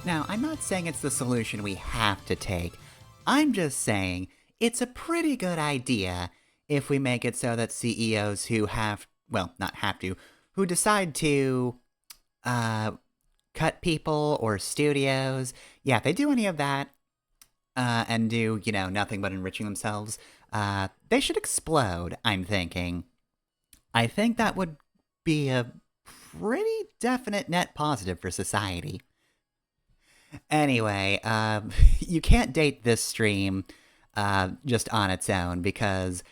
Now, I'm not saying it's the solution we have to take. I'm just saying it's a pretty good idea if we make it so that CEOs who have, well, not have to, who decide to, uh, cut people or studios, yeah, if they do any of that, and do, nothing but enriching themselves, they should explode, I'm thinking. I think that would be a pretty definite net positive for society. Anyway, you can't date this stream just on its own because,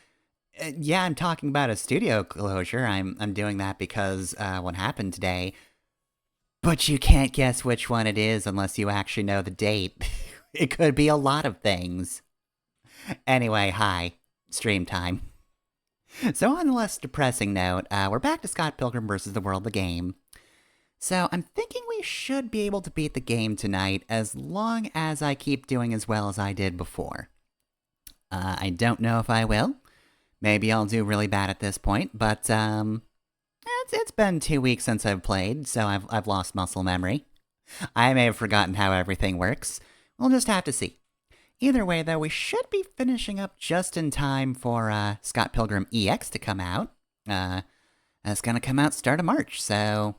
yeah, I'm talking about a studio closure. I'm doing that because what happened today. But you can't guess which one it is unless you actually know the date. It could be a lot of things. Anyway, hi, stream time. So on a less depressing note, we're back to Scott Pilgrim vs. the World, the game. So I'm thinking we should be able to beat the game tonight as long as I keep doing as well as I did before. I don't know if I will. Maybe I'll do really bad at this point, but it's been 2 weeks since I've played, so I've lost muscle memory. I may have forgotten how everything works. We'll just have to see. Either way, though, we should be finishing up just in time for Scott Pilgrim EX to come out. It's gonna come out start of March, so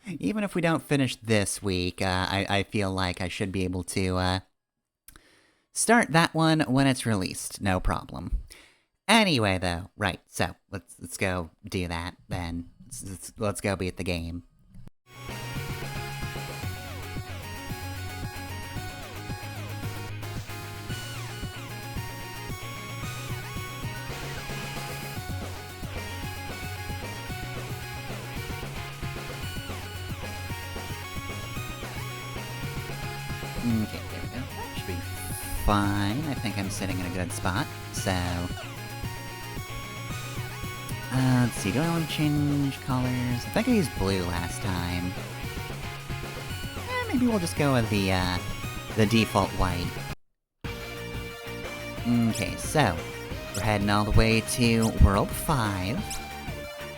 even if we don't finish this week, I feel like I should be able to start that one when it's released, no problem. Anyway, though, right? So let's go do that then. Let's go beat the game. Okay, there we go. That should be fine. I think I'm sitting in a good spot. So, let's see. Do I want to change colors? I think I used blue last time. Maybe we'll just go with the default white. Okay, so we're heading all the way to World 5,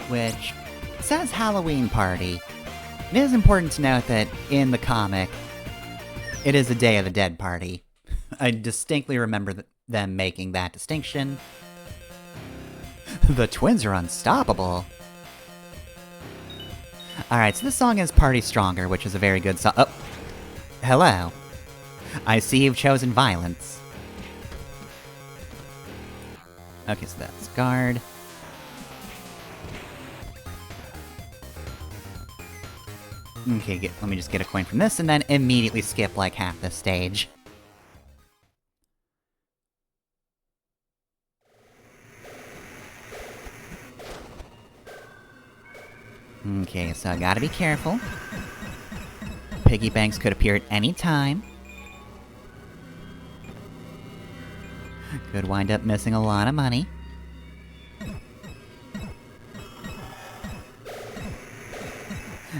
which says Halloween Party. It is important to note that in the comic, it is a Day of the Dead party. I distinctly remember them making that distinction. The twins are unstoppable. Alright, so this song is Party Stronger, which is a very good song. Oh, hello. I see you've chosen violence. Okay, so that's guard. Okay, let me just get a coin from this and then immediately skip like half the stage. Okay, so I gotta be careful. Piggy banks could appear at any time. Could wind up missing a lot of money.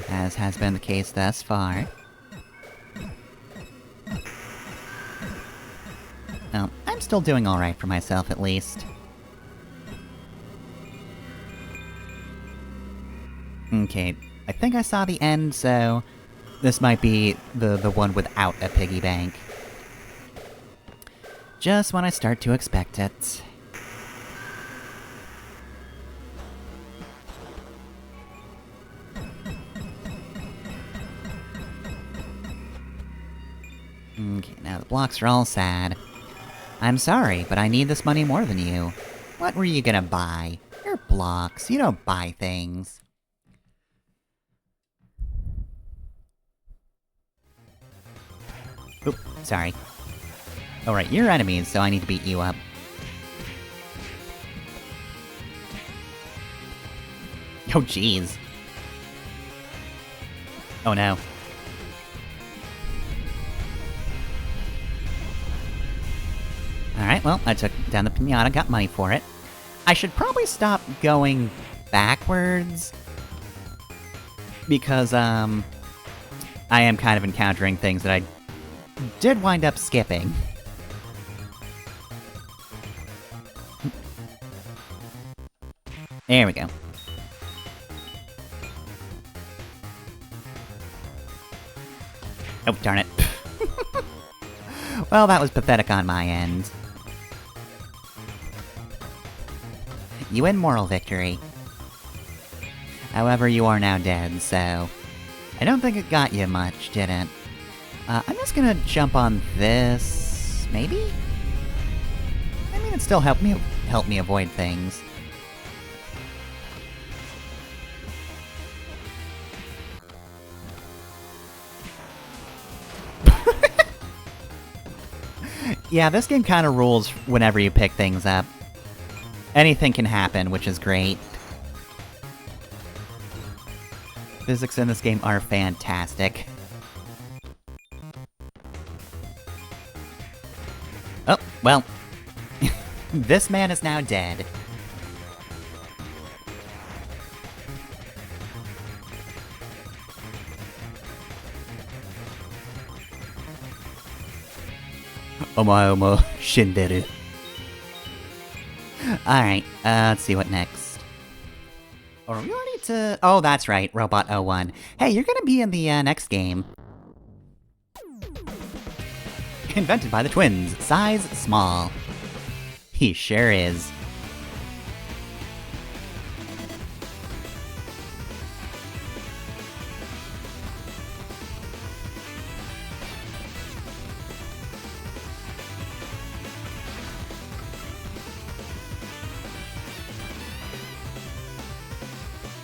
As has been the case thus far. Well, I'm still doing alright for myself, at least. Okay, I think I saw the end, so this might be the one without a piggy bank. Just when I start to expect it. Okay, now the blocks are all sad. I'm sorry, but I need this money more than you. What were you gonna buy? You're blocks, you don't buy things. Oop, sorry. Oh right, you're enemies, so I need to beat you up. Oh jeez. Oh no. Alright, well, I took down the pinata, got money for it. I should probably stop going backwards. Because, I am kind of encountering things that I did wind up skipping. There we go. Oh, darn it. Well, that was pathetic on my end. You win moral victory. However, you are now dead, so... I don't think it got you much, did it? I'm just gonna jump on this... maybe? I mean, it still help me avoid things. Yeah, this game kind of rules whenever you pick things up. Anything can happen, which is great. Physics in this game are fantastic. Oh, well. This man is now dead. Omo Shinderu. Alright, let's see what next. Or we already to... Oh, that's right, Robot 01. Hey, you're gonna be in the next game. Invented by the twins. Size small. He sure is.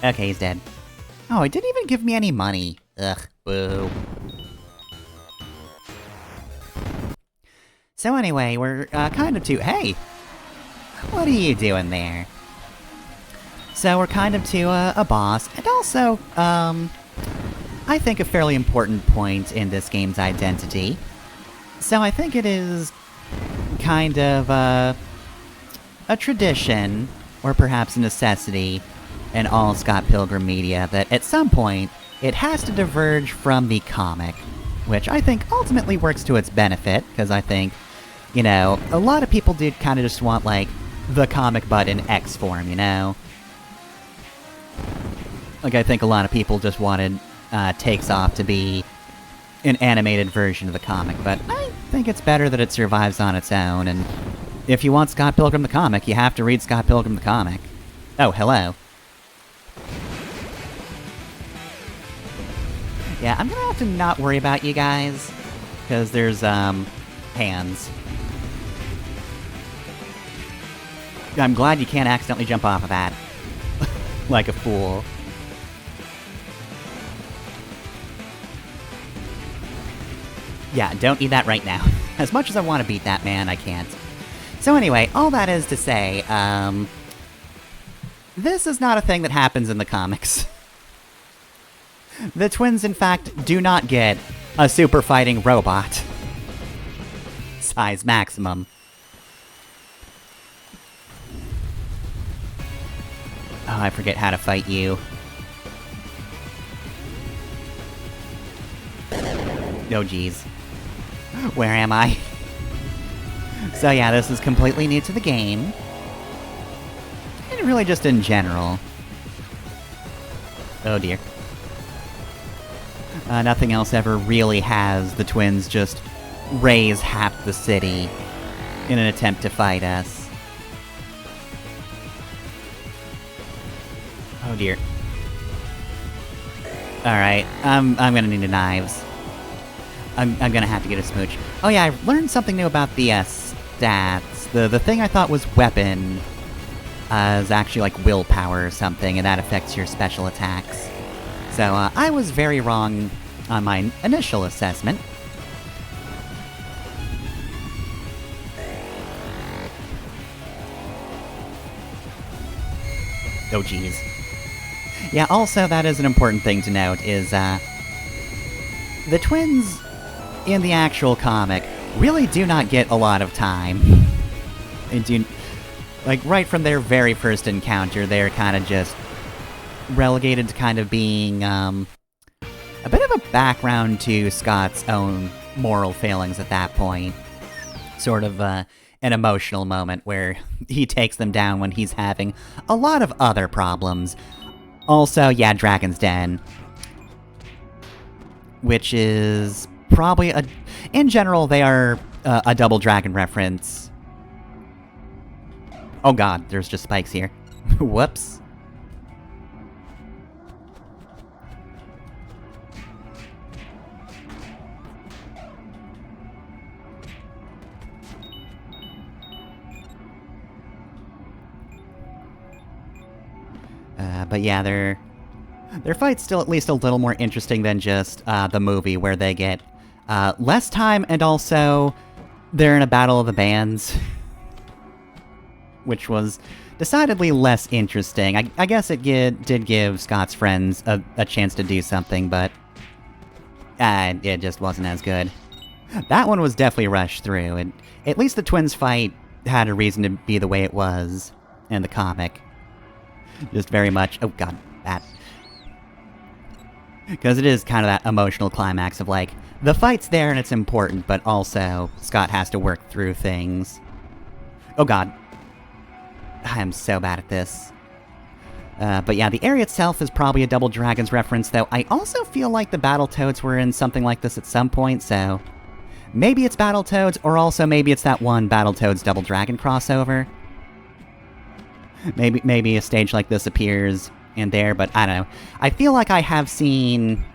Okay, he's dead. Oh, he didn't even give me any money. Ugh, boo. So anyway, we're kind of to- Hey! What are you doing there? So we're kind of to a boss, and also, I think a fairly important point in this game's identity. So I think it is kind of a tradition, or perhaps a necessity, in all Scott Pilgrim media, that at some point, it has to diverge from the comic. Which I think ultimately works to its benefit, because I think, you know, a lot of people did kind of just want, like, the comic but in X form, you know? Like, I think a lot of people just wanted Takes Off to be an animated version of the comic, but I think it's better that it survives on its own, and if you want Scott Pilgrim the comic, you have to read Scott Pilgrim the comic. Oh, hello. Yeah, I'm gonna have to not worry about you guys, because there's, hands. I'm glad you can't accidentally jump off of that. Like a fool. Yeah, don't need that right now. As much as I want to beat that man, I can't. So anyway, all that is to say, this is not a thing that happens in the comics. The twins, in fact, do not get a super fighting robot. Size maximum. Oh, I forget how to fight you. Oh, geez. Where am I? So yeah, this is completely new to the game. And really just in general. Oh dear. Nothing else ever really has the twins just raise half the city in an attempt to fight us. Oh dear. Alright, I'm gonna need the knives. I'm gonna have to get a smooch. Oh yeah, I learned something new about the stats. The thing I thought was weapon is actually like willpower or something, and that affects your special attacks. So I was very wrong on my initial assessment. Oh geez. Yeah, also that is an important thing to note, is the twins in the actual comic really do not get a lot of time. They do, like, right from their very first encounter, they're kind of just relegated to kind of being, a bit of a background to Scott's own moral failings at that point. Sort of, an emotional moment where he takes them down when he's having a lot of other problems. Also, yeah, Dragon's Den. Which is probably a... In general, they are a Double Dragon reference. Oh god, there's just spikes here. Whoops. But yeah, their fight's still at least a little more interesting than just the movie, where they get less time, and also they're in a battle of the bands, which was decidedly less interesting. I guess it did give Scott's friends a chance to do something, but it just wasn't as good. That one was definitely rushed through, and at least the twins fight had a reason to be the way it was in the comic. Just very much... Oh god, that... Because it is kind of that emotional climax of, like, the fight's there and it's important, but also Scott has to work through things. Oh god. I am so bad at this. But yeah, the area itself is probably a Double Dragons reference, though I also feel like the Battletoads were in something like this at some point, so... Maybe it's Battletoads, or also maybe it's that one Battletoads Double Dragon crossover. Maybe a stage like this appears in there, but I don't know. I feel like I have seen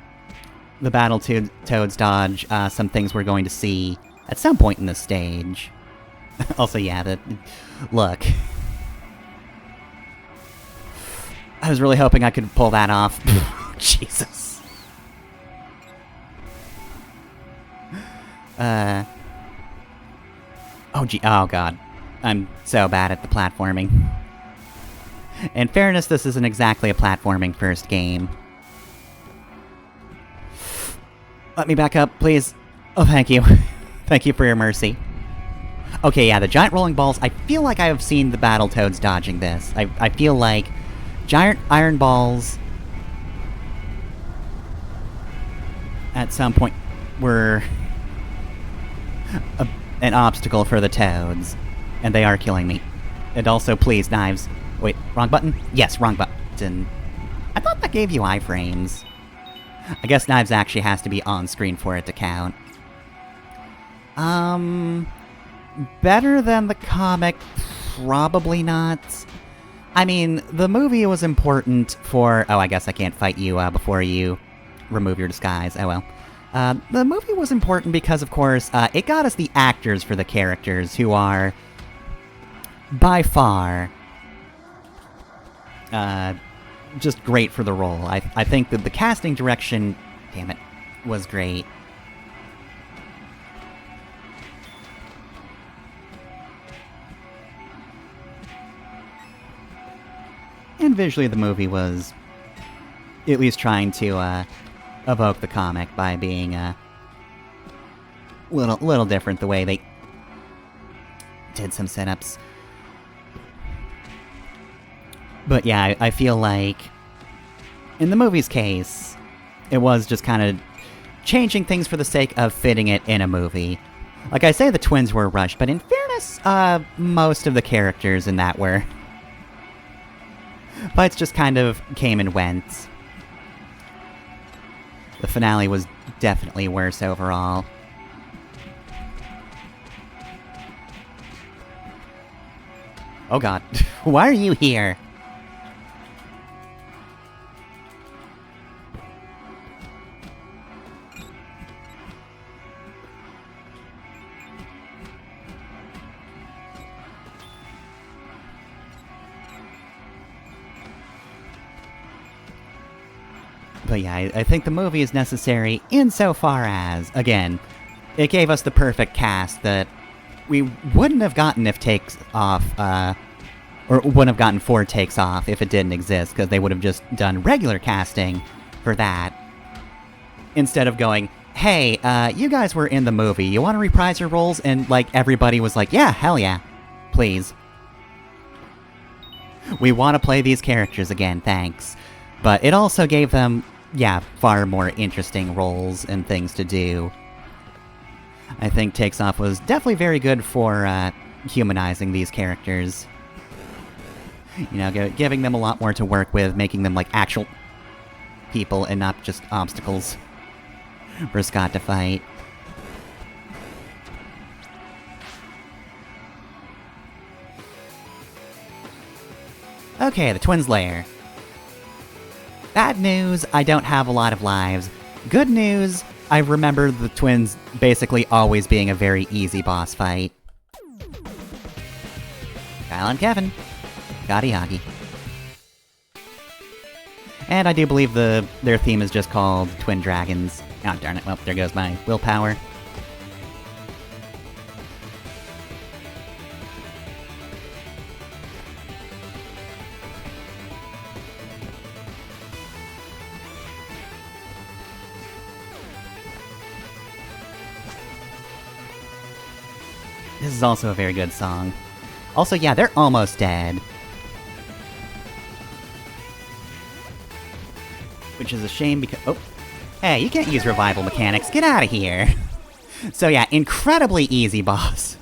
the Battletoads dodge some things we're going to see at some point in this stage. Also, yeah, look. I was really hoping I could pull that off. Jesus. Oh, gee. Oh, God. I'm so bad at the platforming. In fairness, this isn't exactly a platforming first game. Let me back up, please. Oh, thank you. Thank you for your mercy. Okay, yeah, the giant rolling balls. I feel like I have seen the Battletoads dodging this. I feel like giant iron balls at some point were an obstacle for the Toads, and they are killing me. And also, please, knives. Wait, wrong button? Yes, wrong button. I thought that gave you iframes. I guess knives actually has to be on screen for it to count. Better than the comic? Probably not. I mean, the movie was important for... Oh, I guess I can't fight you before you remove your disguise. Oh well. The movie was important because, of course, it got us the actors for the characters, who are, by far, just great for the role. I think that the casting direction, damn it, was great. And visually, the movie was at least trying to evoke the comic by being a little different the way they did some setups. But yeah, I feel like in the movie's case, it was just kind of changing things for the sake of fitting it in a movie. Like I say, the twins were rushed, but in fairness, most of the characters in that were. Fights just kind of came and went. The finale was definitely worse overall. Oh god, why are you here? But yeah, I think the movie is necessary insofar as, again, it gave us the perfect cast that we wouldn't have gotten if Takes Off, or wouldn't have gotten 4 Takes Off if it didn't exist, because they would have just done regular casting for that. Instead of going, hey, you guys were in the movie, you want to reprise your roles? And, like, everybody was like, yeah, hell yeah, please. We want to play these characters again, thanks. But it also gave them, yeah, far more interesting roles and things to do. I think Takes Off was definitely very good for humanizing these characters. You know, giving them a lot more to work with, making them like actual people and not just obstacles for Scott to fight. Okay, the Twins' Lair. Bad news, I don't have a lot of lives. Good news, I remember the Twins basically always being a very easy boss fight. Kyle and Kevin. Gotti And I do believe their theme is just called Twin Dragons. Oh, darn it. Well, there goes my willpower. This is also a very good song. Also, yeah, they're almost dead. Which is a shame because... Oh. Hey, you can't use revival mechanics. Get out of here. So yeah, incredibly easy boss.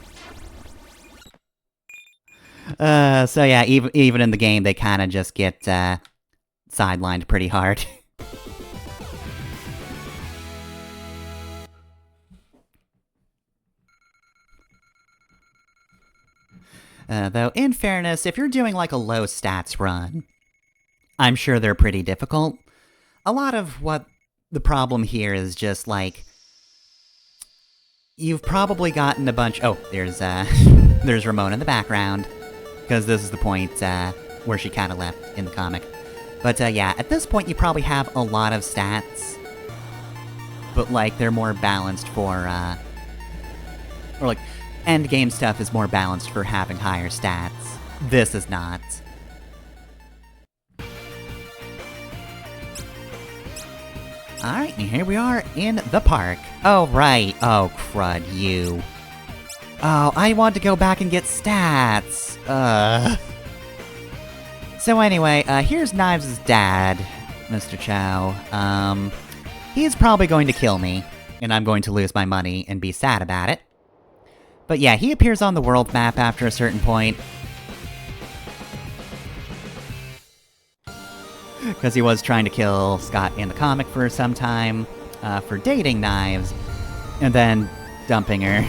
So yeah, even in the game, they kind of just get, sidelined pretty hard. Though, in fairness, if you're doing like a low stats run, I'm sure they're pretty difficult. A lot of what the problem here is just like, you've probably gotten a bunch... Oh, there's, there's Ramona in the background, because this is the point, where she kind of left in the comic. But, yeah, at this point you probably have a lot of stats, but, like, they're more balanced for, or, like, endgame stuff is more balanced for having higher stats. This is not. Alright, and here we are in the park. Oh, right. Oh, crud, you. Oh, I want to go back and get stats. So anyway, here's Knives' dad, Mr. Chow. He's probably going to kill me, and I'm going to lose my money and be sad about it. But yeah, he appears on the world map after a certain point. Because he was trying to kill Scott in the comic for some time, for dating Knives, and then dumping her.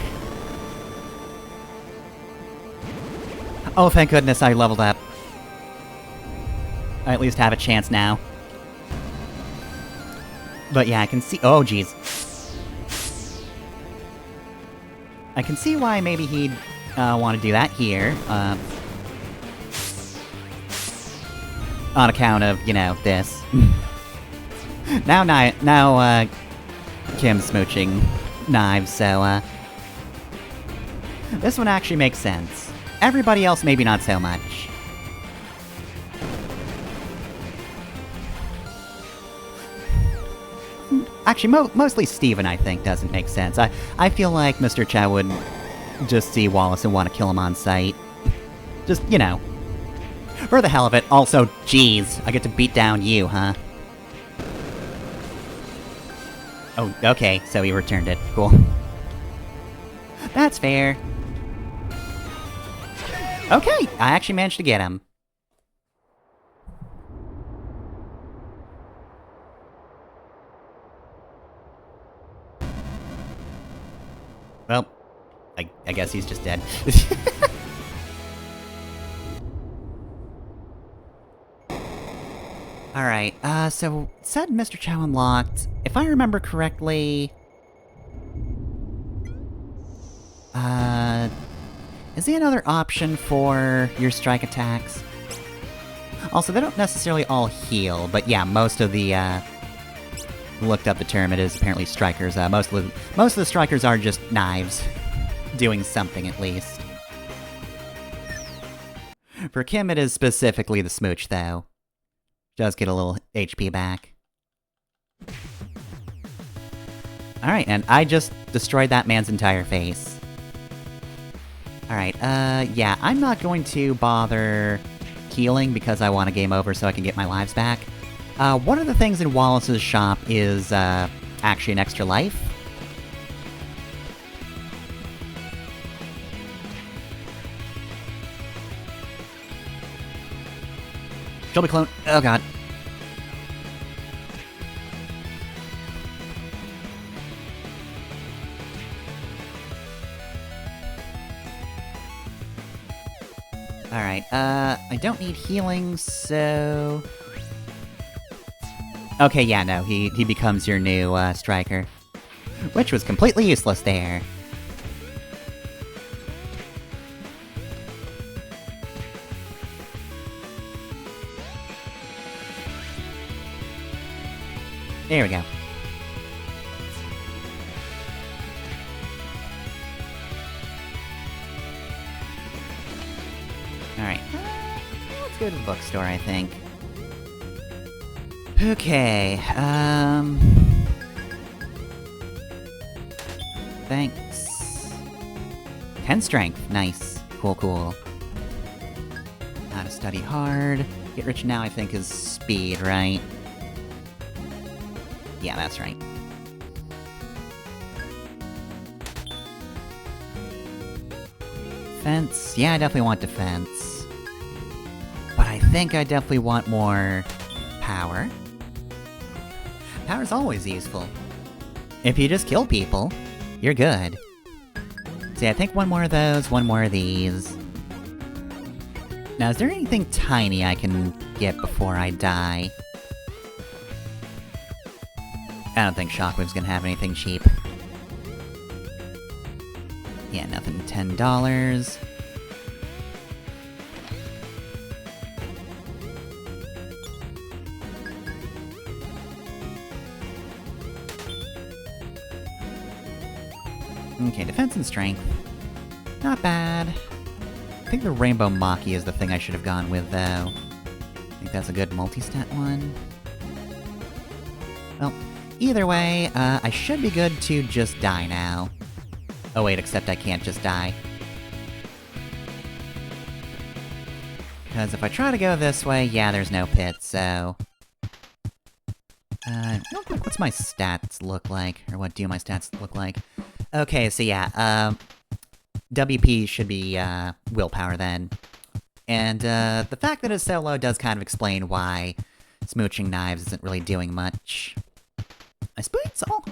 Oh, thank goodness I leveled up. I at least have a chance now. But yeah, I can see- oh, jeez. I can see why maybe he'd want to do that here, on account of, you know, this. now, Kim's smooching Knives, so, this one actually makes sense. Everybody else, maybe not so much. Actually, mostly Steven, I think, doesn't make sense. I feel like Mr. Chow would just see Wallace and want to kill him on sight. Just, you know. For the hell of it. Also, geez, I get to beat down you, huh? Oh, okay, so he returned it. Cool. That's fair. Okay, I actually managed to get him. Well, I guess he's just dead. Alright, so, said Mr. Chow unlocked. If I remember correctly... is he another option for your strike attacks? Also, they don't necessarily all heal, but yeah, most of the, looked up the term, it is apparently strikers. Most of the strikers are just Knives. Doing something, at least. For Kim, it is specifically the smooch, though. Does get a little HP back. Alright, and I just destroyed that man's entire face. Alright, yeah, I'm not going to bother healing because I want a game over so I can get my lives back. One of the things in Wallace's shop is, actually an extra life. Shelby clone. Oh god. Alright, I don't need healing, so... Okay, yeah, no, he becomes your new, striker. Which was completely useless there. There we go. Alright, let's go to the bookstore, I think. Okay, thanks. 10 strength, nice. Cool, cool. How to study hard. Get rich now, I think, is speed, right? Yeah, that's right. Defense? Yeah, I definitely want defense. But I think I definitely want more... power. Power's always useful. If you just kill people, you're good. See, I think one more of those, one more of these. Now, is there anything tiny I can get before I die? I don't think Shockwave's gonna have anything cheap. Yeah, nothing $10. Okay, defense and strength. Not bad. I think the Rainbow Maki is the thing I should have gone with, though. I think that's a good multi-stat one. Well, either way, I should be good to just die now. Oh wait, except I can't just die. Because if I try to go this way, yeah, there's no pit, so... real quick, what's my stats look like? Or what do my stats look like? Okay, so yeah, WP should be, willpower then. And, the fact that it's so low does kind of explain why smooching knives isn't really doing much.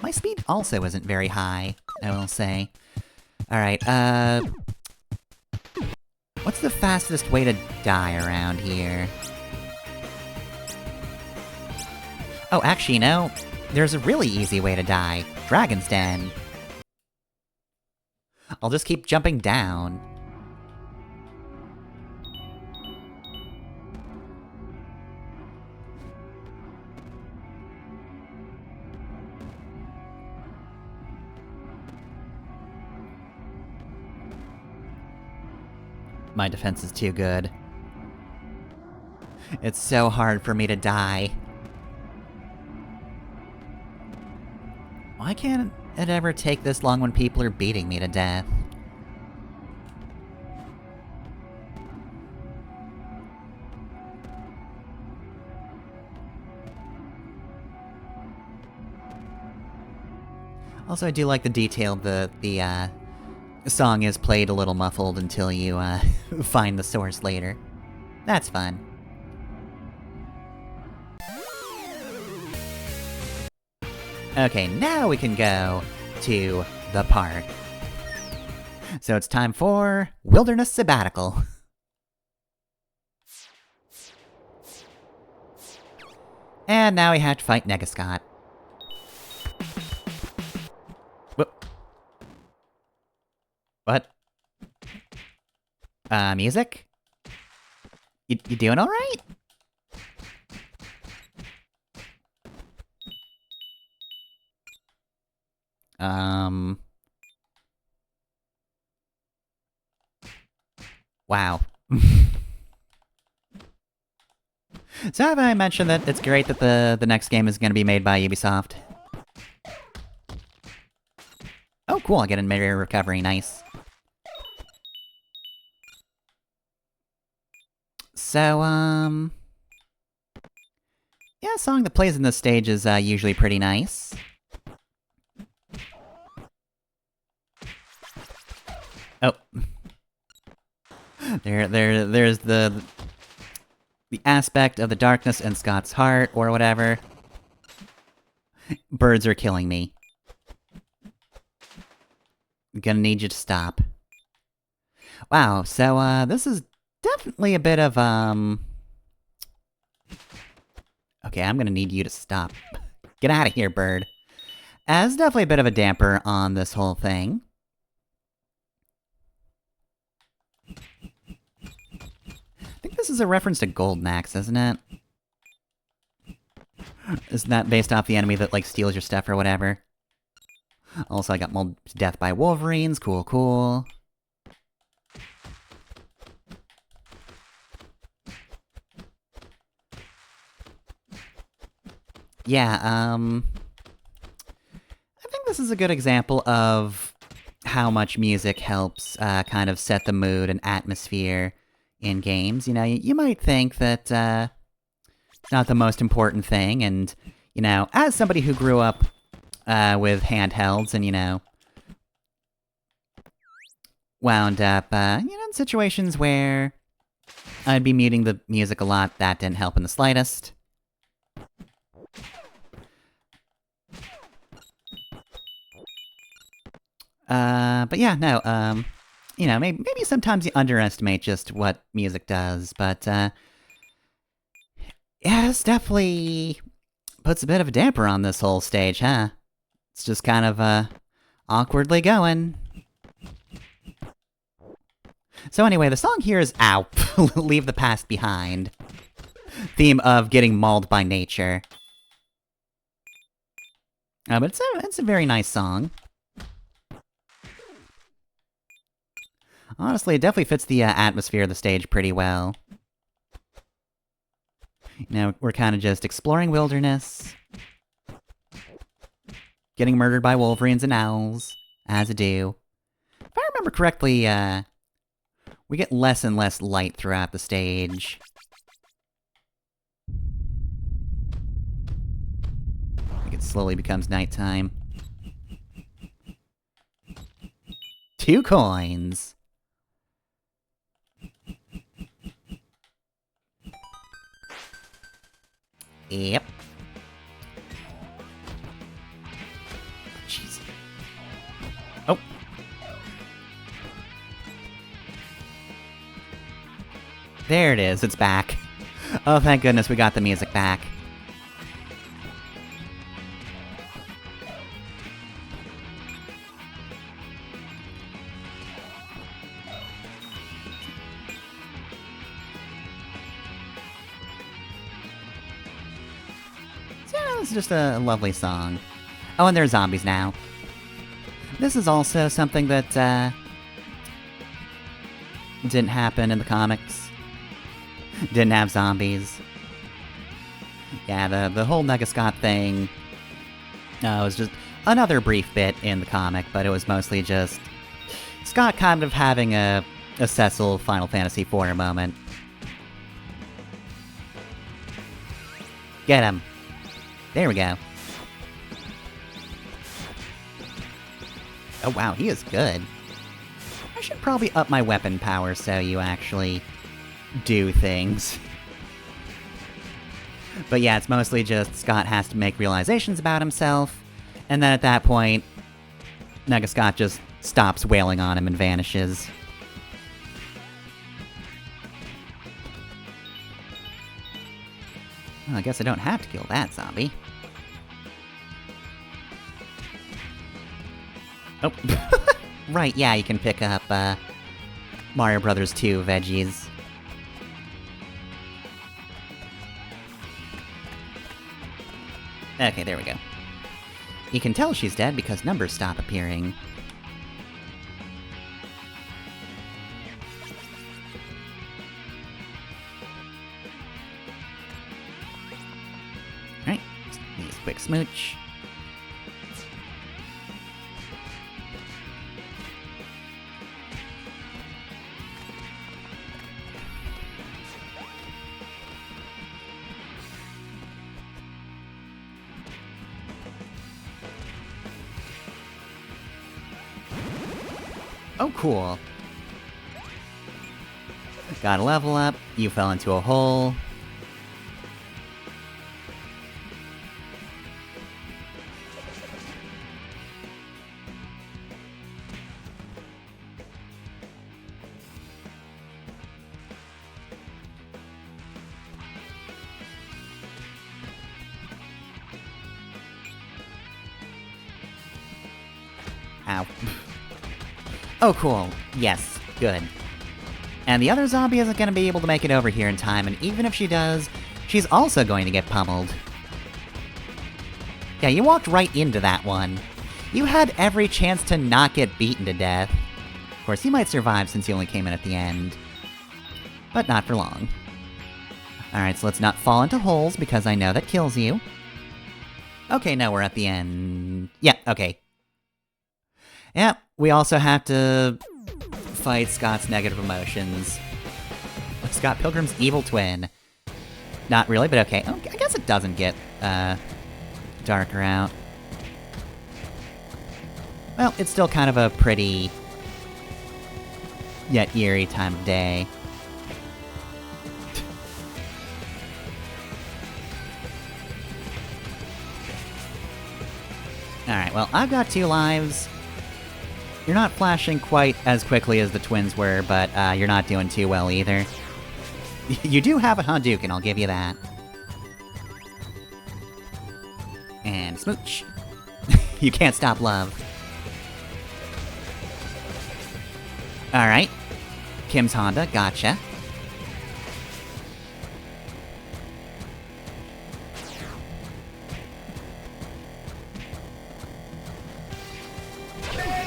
My speed also isn't very high, I will say. Alright, what's the fastest way to die around here? Oh, actually, no. There's a really easy way to die. Dragon's Den. I'll just keep jumping down. My defense is too good. It's so hard for me to die. Why can't it ever take this long when people are beating me to death? Also, I do like the detail the song is played a little muffled until you, find the source later. That's fun. Okay, now we can go to the park. So it's time for Wilderness Sabbatical. And now we have to fight Negascott. What? Music? You doing alright? Wow. So have I mentioned that it's great that the next game is gonna be made by Ubisoft? Oh, cool, I get a mirror recovery, nice. So, yeah, a song that plays in this stage is, usually pretty nice. Oh. There's the aspect of the darkness in Scott's heart, or whatever. Birds are killing me. I'm gonna need you to stop. Wow, so, this is Definitely a bit of, Okay, I'm gonna need you to stop. Get out of here, bird. As definitely a bit of a damper on this whole thing. I think this is a reference to Golden Axe, isn't it? Isn't that based off the enemy that, like, steals your stuff or whatever? Also, I got mauled to death by wolverines. Cool, cool. Yeah, I think this is a good example of how much music helps kind of set the mood and atmosphere in games. You know, you might think that it's not the most important thing, and, you know, as somebody who grew up with handhelds and, you know, wound up, you know, in situations where I'd be muting the music a lot, that didn't help in the slightest. But yeah, no, you know, maybe sometimes you underestimate just what music does, but, yeah, this definitely puts a bit of a damper on this whole stage, huh? It's just kind of, awkwardly going. So anyway, the song here is Ow, Leave the Past Behind. Theme of getting mauled by nature. But it's a very nice song. Honestly, it definitely fits the atmosphere of the stage pretty well. You know, we're kind of just exploring wilderness. Getting murdered by wolverines and owls, as I do. If I remember correctly, we get less and less light throughout the stage. Like it slowly becomes nighttime. 2 coins! Yep. Jeez. Oh. There it is, it's back. Oh, thank goodness we got the music back. Yeah, it's just a lovely song. Oh, and there's zombies now. This is also something that, didn't happen in the comics. Didn't have zombies. Yeah, the whole Negascott thing was just another brief bit in the comic, but it was mostly just Scott kind of having a Cecil Final Fantasy IV moment. Get him. There we go. Oh wow, he is good. I should probably up my weapon power so you actually do things. But yeah, it's mostly just Scott has to make realizations about himself, and then at that point, Negascott just stops wailing on him and vanishes. Well, I guess I don't have to kill that zombie. Oh. Right, yeah, you can pick up, Mario Brothers 2 veggies. Okay, there we go. You can tell she's dead because numbers stop appearing. Alright, need a quick smooch. Oh, cool. Got a level up, you fell into a hole. Ow. Oh, cool. Yes, good. And the other zombie isn't gonna be able to make it over here in time, and even if she does, she's also going to get pummeled. Yeah, you walked right into that one. You had every chance to not get beaten to death. Of course, you might survive since you only came in at the end. But not for long. Alright, so let's not fall into holes, because I know that kills you. Okay, now we're at the end. Yeah, okay. Yeah, we also have to fight Scott's negative emotions. Scott Pilgrim's evil twin. Not really, but okay. Oh, I guess it doesn't get, darker out. Well, it's still kind of a pretty, yet eerie time of day. Alright, well, I've got 2 lives. You're not flashing quite as quickly as the twins were, but you're not doing too well either. You do have a Hadouken, I'll give you that. And smooch. You can't stop love. Alright. Kim's Honda, gotcha.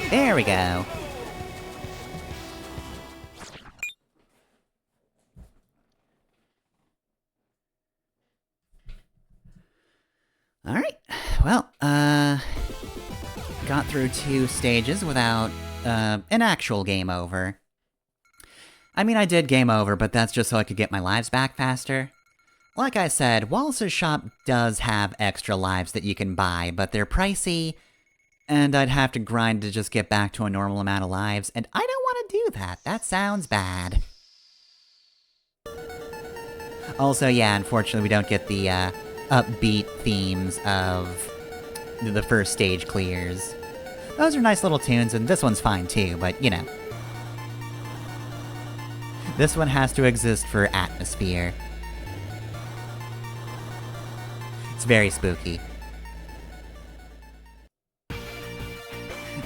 There we go. Alright, well, got through 2 stages without, an actual game over. I mean, I did game over, but that's just so I could get my lives back faster. Like I said, Wallace's shop does have extra lives that you can buy, but they're pricey, and I'd have to grind to just get back to a normal amount of lives, and I don't want to do that. That sounds bad. Also, yeah, unfortunately we don't get the, upbeat themes of the first stage clears. Those are nice little tunes, and this one's fine too, but, you know. This one has to exist for atmosphere. It's very spooky.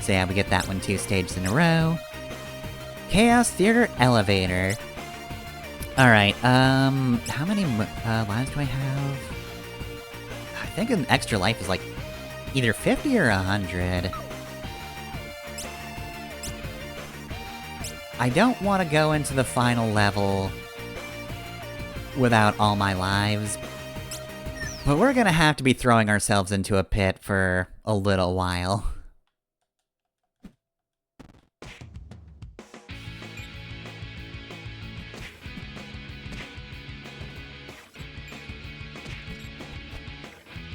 So yeah, we get that one 2 stages in a row. Chaos Theater Elevator. Alright, how many lives do I have? I think an extra life is like either 50 or 100. I don't want to go into the final level without all my lives, but we're gonna have to be throwing ourselves into a pit for a little while.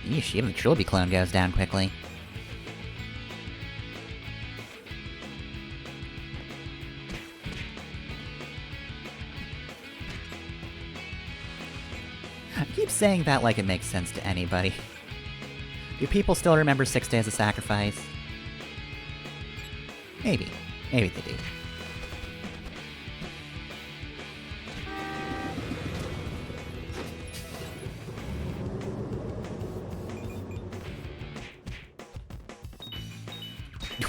Yeesh, even the Trilby clone goes down quickly. I keep saying that like it makes sense to anybody. Do people still remember 6 Days of Sacrifice? Maybe. Maybe they do.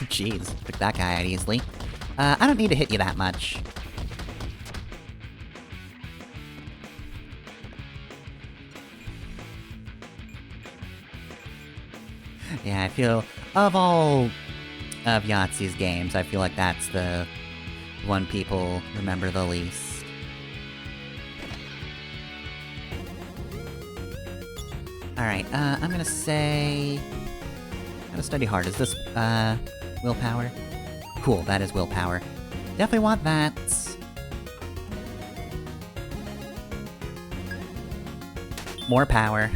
Jeez, took that guy out easily. I don't need to hit you that much. Yeah, I feel, of all of Yahtzee's games, I feel like that's the one people remember the least. Alright, I'm gonna say... Gotta study hard. Is this, willpower? Cool, that is willpower. Definitely want that. More power.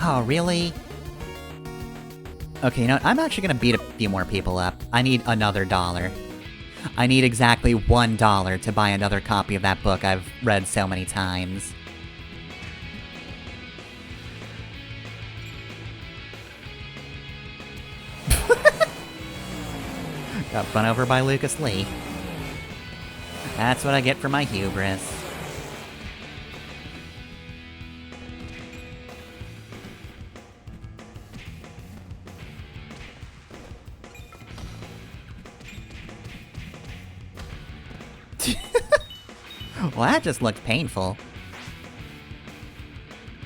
Oh, really? Okay, you know what? I'm actually gonna beat a few more people up. I need another $1. I need exactly $1 to buy another copy of that book I've read so many times. Got run over by Lucas Lee. That's what I get for my hubris. Well, that just looked painful.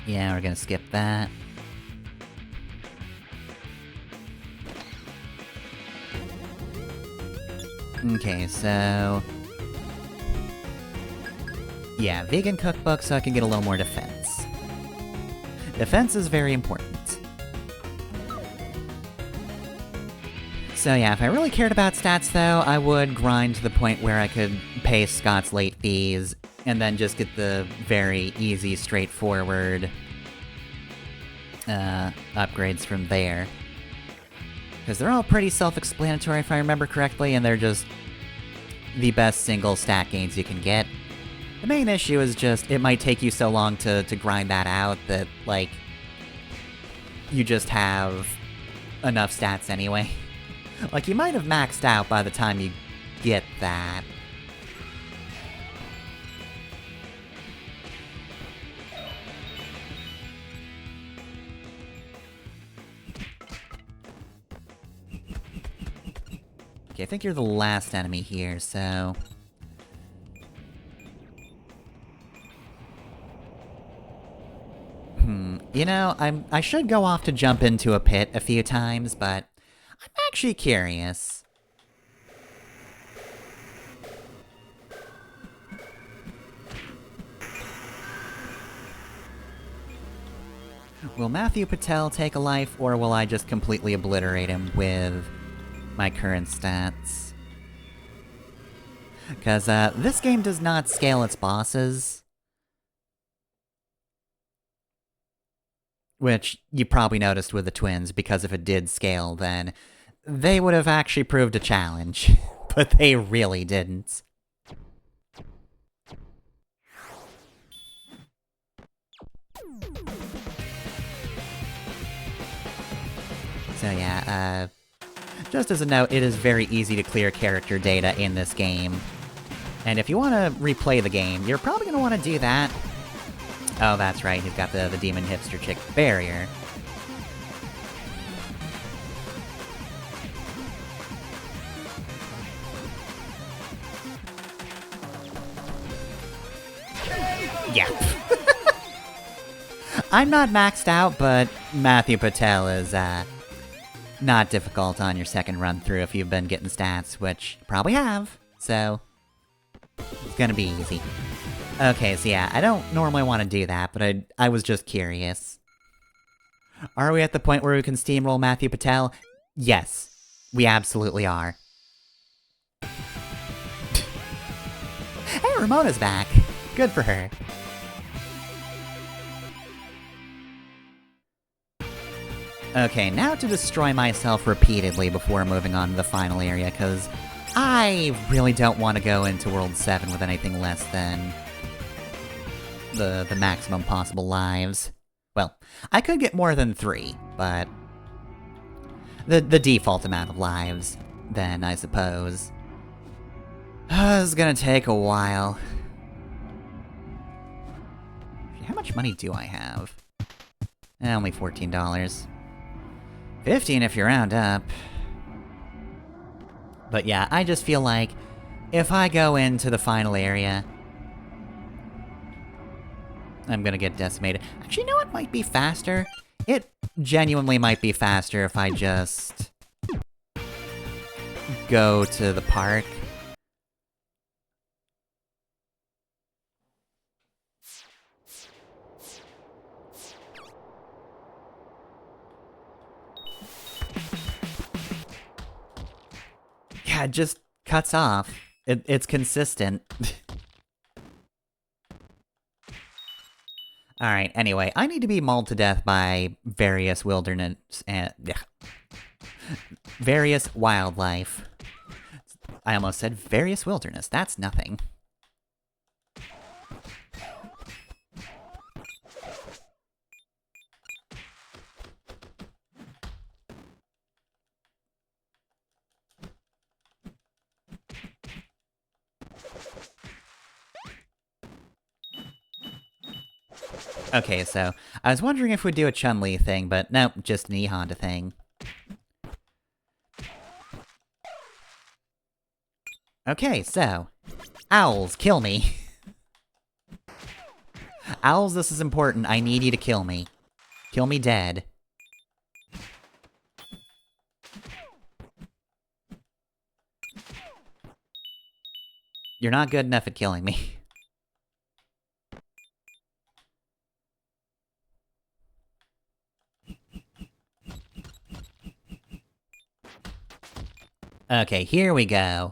Yeah, we're gonna skip that. Okay, so... yeah, vegan cookbook so I can get a little more defense. Defense is very important. So yeah, if I really cared about stats though, I would grind to the point where I could pay Scott's late fees, and then just get the very easy, straightforward upgrades from there. Because they're all pretty self-explanatory if I remember correctly, and they're just the best single stat gains you can get. The main issue is just, it might take you so long to grind that out that, like, you just have enough stats anyway. Like, you might have maxed out by the time you get that. Okay, I think you're the last enemy here, so... you know, I should go off to jump into a pit a few times, but I'm actually curious. Will Matthew Patel take a life, or will I just completely obliterate him with my current stats? Because, this game does not scale its bosses. Which you probably noticed with the twins, because if it did scale, then they would have actually proved a challenge. But they really didn't. So yeah, just as a note, it is very easy to clear character data in this game. And if you want to replay the game, you're probably going to want to do that. Oh, that's right, he's got the demon hipster chick barrier. Yeah. I'm not maxed out, but Matthew Patel is, not difficult on your second run through if you've been getting stats, which you probably have, so it's gonna be easy. Okay, so yeah, I don't normally want to do that, but I was just curious. Are we at the point where we can steamroll Matthew Patel? Yes, we absolutely are. Hey, Ramona's back. Good for her. Okay, now to destroy myself repeatedly before moving on to the final area, because I really don't want to go into World 7 with anything less than the maximum possible lives. Well, I could get more than 3, but the default amount of lives, then, I suppose. This is gonna take a while. How much money do I have? Only $14. 15 if you round up. But yeah, I just feel like if I go into the final area, I'm gonna get decimated. Actually, you know what might be faster? It genuinely might be faster if I just go to the park. Yeah, it just cuts off. It's consistent. Alright, anyway, I need to be mauled to death by various wilderness and... various wildlife. I almost said various wilderness, that's nothing. Okay, so, I was wondering if we'd do a Chun-Li thing, but nope, just an E-Honda thing. Okay, so, owls, kill me. Owls, this is important. I need you to kill me. Kill me dead. You're not good enough at killing me. Okay, here we go.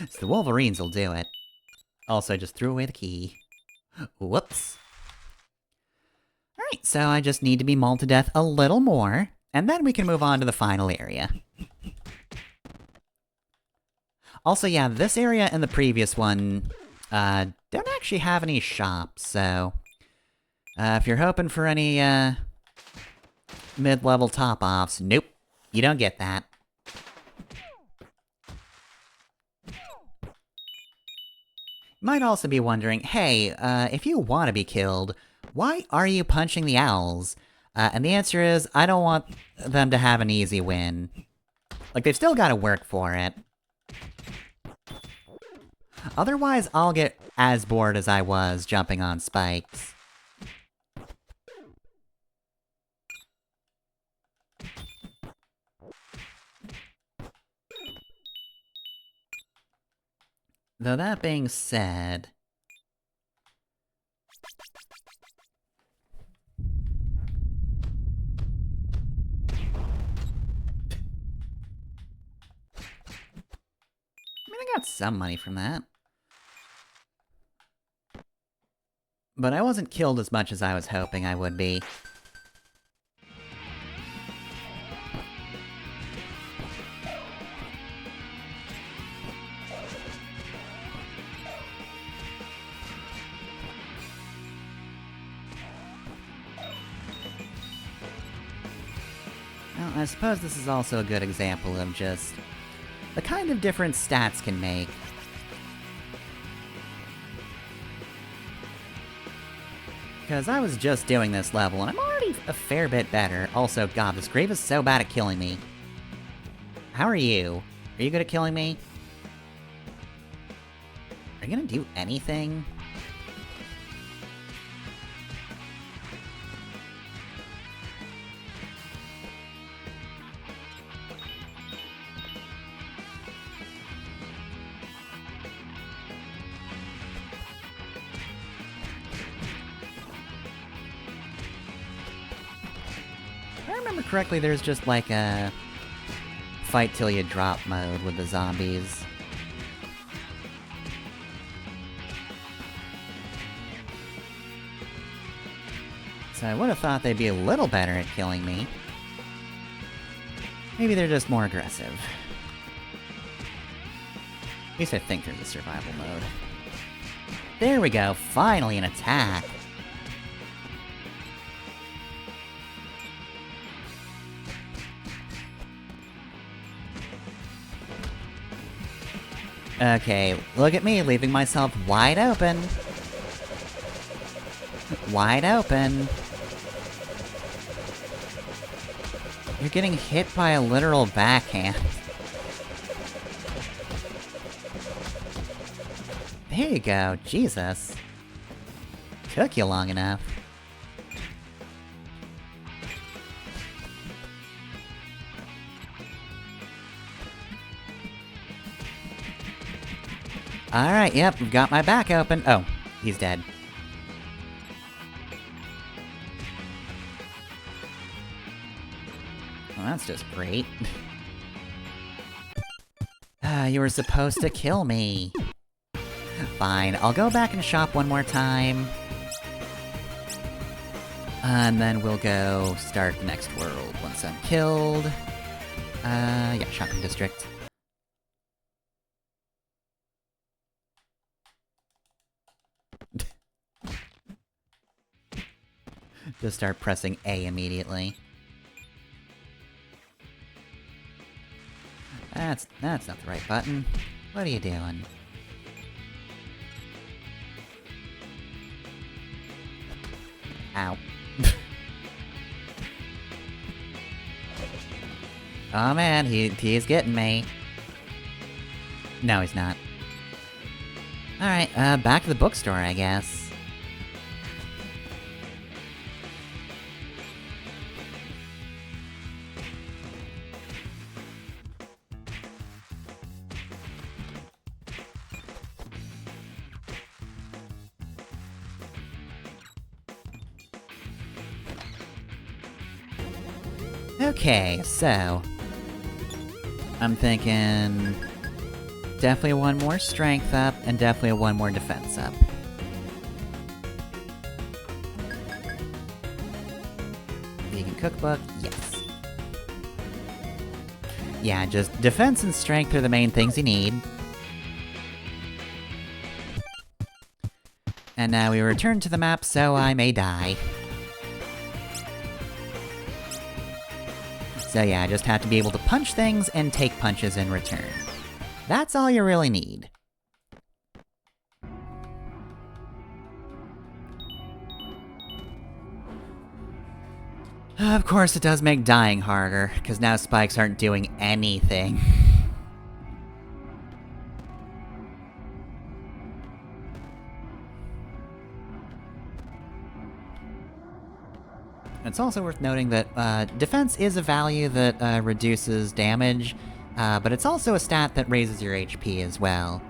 So the Wolverines will do it. Also, I just threw away the key. Whoops. Alright, so I just need to be mauled to death a little more, and then we can move on to the final area. Also, yeah, this area and the previous one, don't actually have any shops, so... if you're hoping for any, mid-level top-offs, nope, you don't get that. You might also be wondering, hey, if you want to be killed, why are you punching the owls? And the answer is, I don't want them to have an easy win. Like, they've still gotta work for it. Otherwise, I'll get as bored as I was jumping on spikes. Though that being said... I got some money from that. But I wasn't killed as much as I was hoping I would be. Well, I suppose this is also a good example of just... the kind of difference stats can make. Because I was just doing this level, and I'm already a fair bit better. Also, god, this Grave is so bad at killing me. How are you? Are you good at killing me? Are you gonna do anything? If I remember correctly, there's just like a fight till you drop mode with the zombies. So I would have thought they'd be a little better at killing me. Maybe they're just more aggressive. At least I think there's a survival mode. There we go, finally an attack! Okay, look at me, leaving myself wide open. Wide open. You're getting hit by a literal backhand. There you go, Jesus. Took you long enough. Alright, yep, we've got my back open. Oh, he's dead. Well, that's just great. You were supposed to kill me. Fine, I'll go back and shop one more time. And then we'll go start the next world once I'm killed. Yeah, shopping district. Just start pressing A immediately. That's not the right button. What are you doing? Ow. Oh man, he's getting me. No, he's not. Alright, back to the bookstore, I guess. Okay, so... I'm thinking... definitely one more strength up, and definitely one more defense up. Vegan cookbook, yes. Yeah, just defense and strength are the main things you need. And now we return to the map so I may die. So yeah, I just have to be able to punch things and take punches in return. That's all you really need. Of course, it does make dying harder, because now spikes aren't doing anything. It's also worth noting that defense is a value that reduces damage, but it's also a stat that raises your HP as well.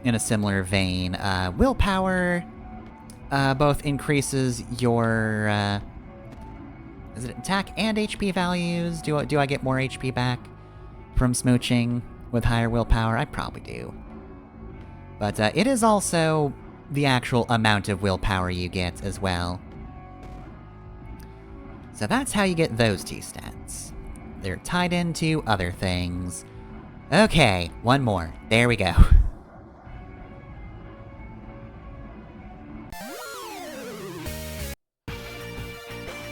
In a similar vein, willpower both increases your is it attack and HP values? Do I get more HP back from smooching with higher willpower? I probably do. But it is also the actual amount of willpower you get as well. So that's how you get those two stats. They're tied into other things. Okay, one more. There we go.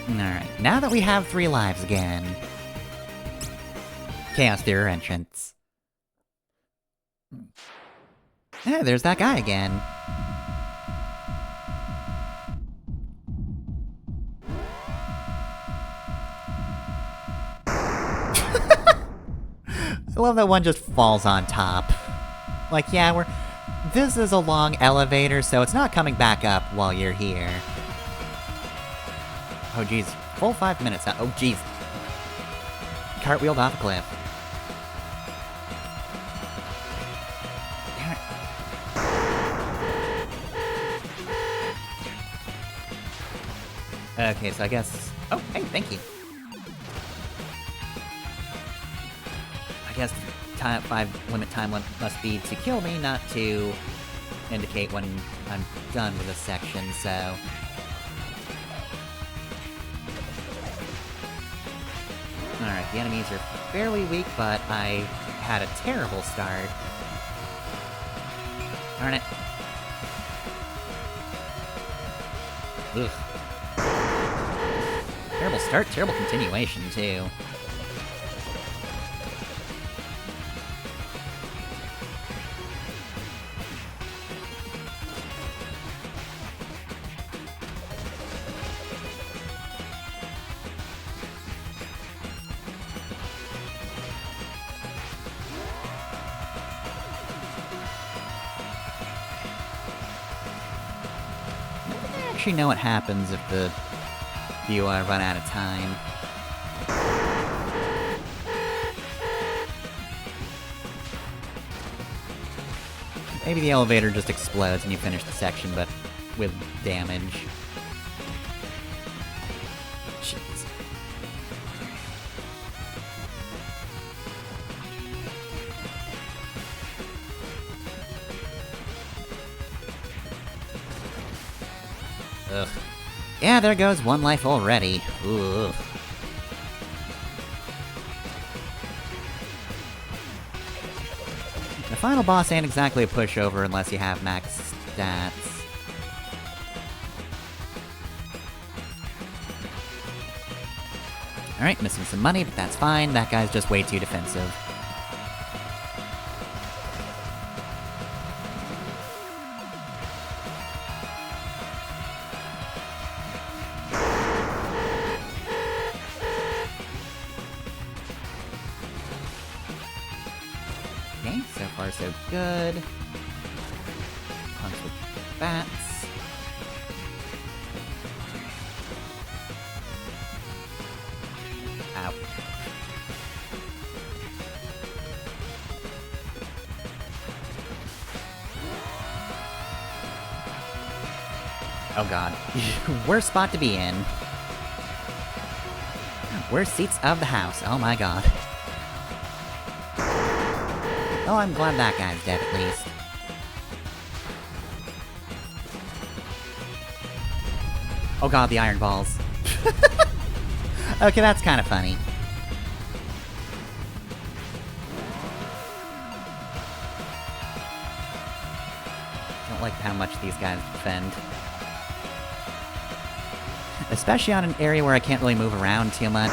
Alright, now that we have 3 lives again... Chaos Theater entrance. Hey, there's that guy again. I love that one just falls on top. Like, yeah, this is a long elevator, so it's not coming back up while you're here. Oh jeez, full 5 minutes now. Oh jeez. Cartwheeled off a cliff. Damn it. Okay, so I guess... Oh, hey, thank you. I guess time 5 limit time must be to kill me, not to indicate when I'm done with a section, so... Alright, the enemies are fairly weak, but I had a terrible start. Darn it. Ugh. Terrible start, terrible continuation, too. I actually know what happens if you run out of time. Maybe the elevator just explodes and you finish the section, but with damage. Jeez. Ugh. Yeah, there goes one life already. Ooh. The final boss ain't exactly a pushover unless you have max stats. Alright, missing some money, but that's fine. That guy's just way too defensive. so good. Punch with bats. Ow. Oh god. Worst spot to be in. Worst seats of the house. Oh my god. Oh, I'm glad that guy's dead at least. Oh god, the iron balls. Okay, that's kind of funny. Don't like how much these guys defend. Especially on an area where I can't really move around too much.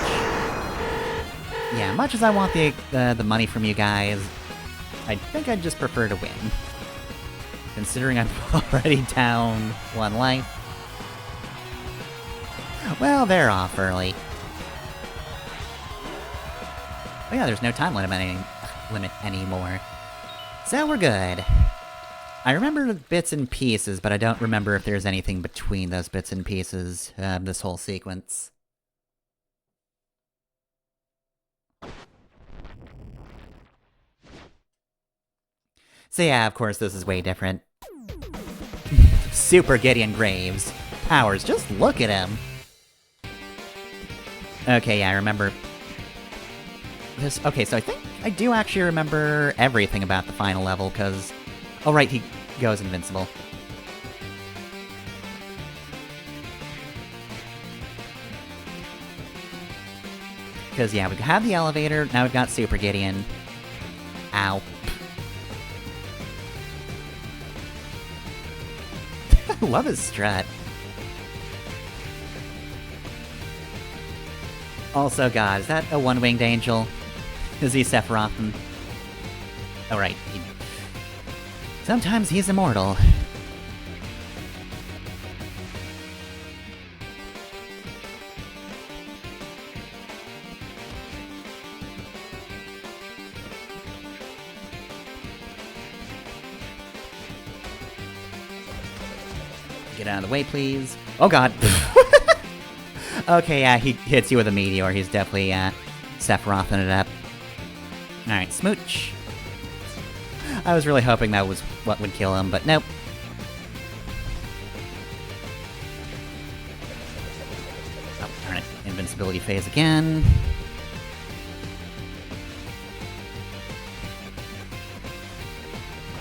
Yeah, much as I want the money from you guys, I think I'd just prefer to win. Considering I'm already down 1 life. Well, they're off early. Oh yeah, there's no time limit anymore. So we're good. I remember bits and pieces, but I don't remember if there's anything between those bits and pieces of this whole sequence. So yeah, of course, this is way different. Super Gideon Graves. Powers, just look at him! Okay, yeah, I remember... this. Okay, so I think I do actually remember everything about the final level, because... oh right, he goes invincible. Because, yeah, we have the elevator, now we've got Super Gideon. Ow. Love his strut. Also, god, is that a one-winged angel? Is he Sephiroth? Oh, right. Sometimes he's immortal. Get out of the way, please. Oh god. Okay, yeah, he hits you with a meteor. He's definitely, Sephirothing it up. Alright, smooch. I was really hoping that was what would kill him, but nope. Oh, darn it. Invincibility phase again.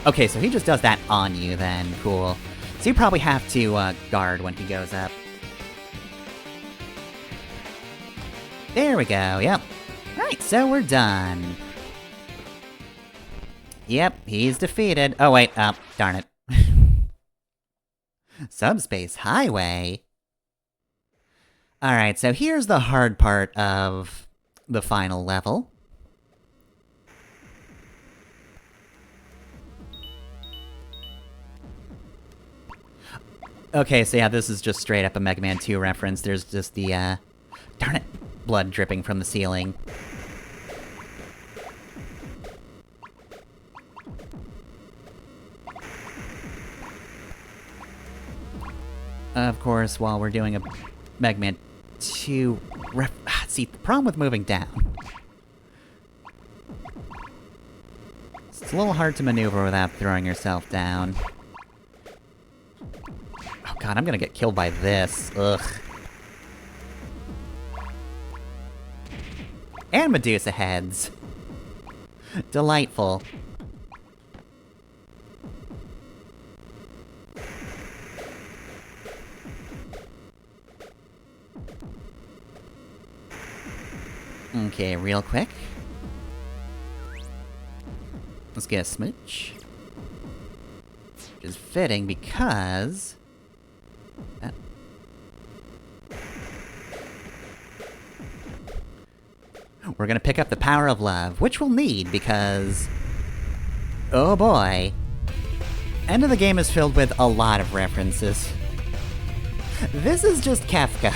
Okay, so he just does that on you then. Cool. So you probably have to, guard when he goes up. There we go, yep. Alright, so we're done. Yep, he's defeated. Oh wait, darn it. Subspace Highway? Alright, so here's the hard part of the final level. Okay, so yeah, this is just straight up a Mega Man 2 reference. There's just the, darn it, blood dripping from the ceiling. Of course, while we're doing a Mega Man 2 see, the problem with moving down. It's a little hard to maneuver without throwing yourself down. Oh god, I'm gonna get killed by this. Ugh. And Medusa heads. Delightful. Okay, real quick. Let's get a smooch. Which is fitting because... we're gonna pick up the power of love, which we'll need because... oh boy. End of the game is filled with a lot of references. This is just Kefka.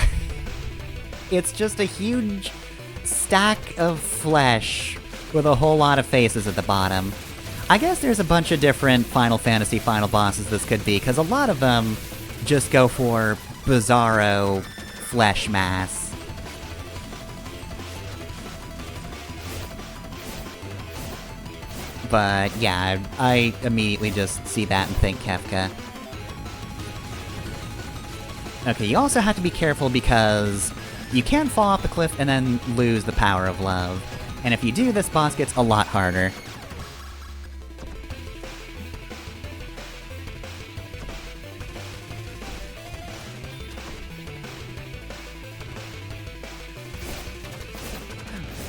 It's just a huge stack of flesh with a whole lot of faces at the bottom. I guess there's a bunch of different Final Fantasy final bosses this could be, because a lot of them just go for bizarro flesh mass. But yeah, I immediately just see that and think Kefka. Okay, you also have to be careful because you can fall off the cliff and then lose the power of love. And if you do, this boss gets a lot harder.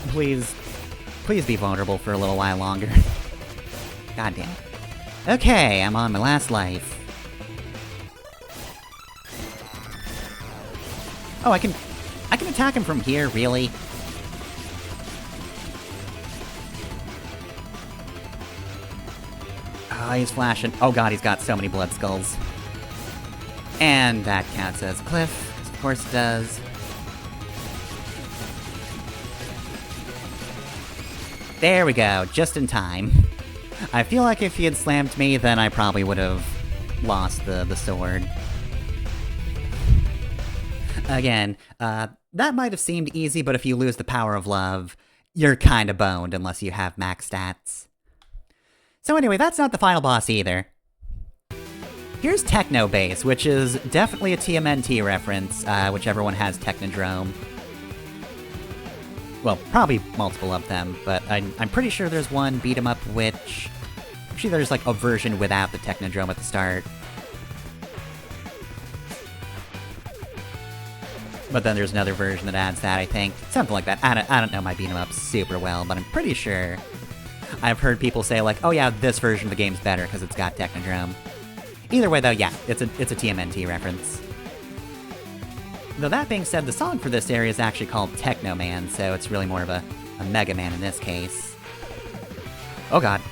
Please be vulnerable for a little while longer. God damn it. Okay, I'm on my last life. Oh, I can attack him from here, really? Oh, he's flashing. Oh god, he's got so many blood skulls. And that counts as a cliff. Of course it does. There we go, just in time. I feel like if he had slammed me, then I probably would have lost the sword. Again, that might have seemed easy, but if you lose the power of love, you're kinda boned unless you have max stats. So anyway, that's not the final boss either. Here's Techno Base, which is definitely a TMNT reference, whichever one has Technodrome. Well, probably multiple of them, but I'm pretty sure there's one beat 'em up which... Actually, there's like a version without the Technodrome at the start. But then there's another version that adds that, I think. Something like that. I don't know my beat 'em ups super well, but I'm pretty sure I've heard people say like, oh yeah, this version of the game's better because it's got Technodrome. Either way though, yeah, it's a TMNT reference. Though that being said, the song for this area is actually called Techno Man, so it's really more of a Mega Man in this case. Oh god.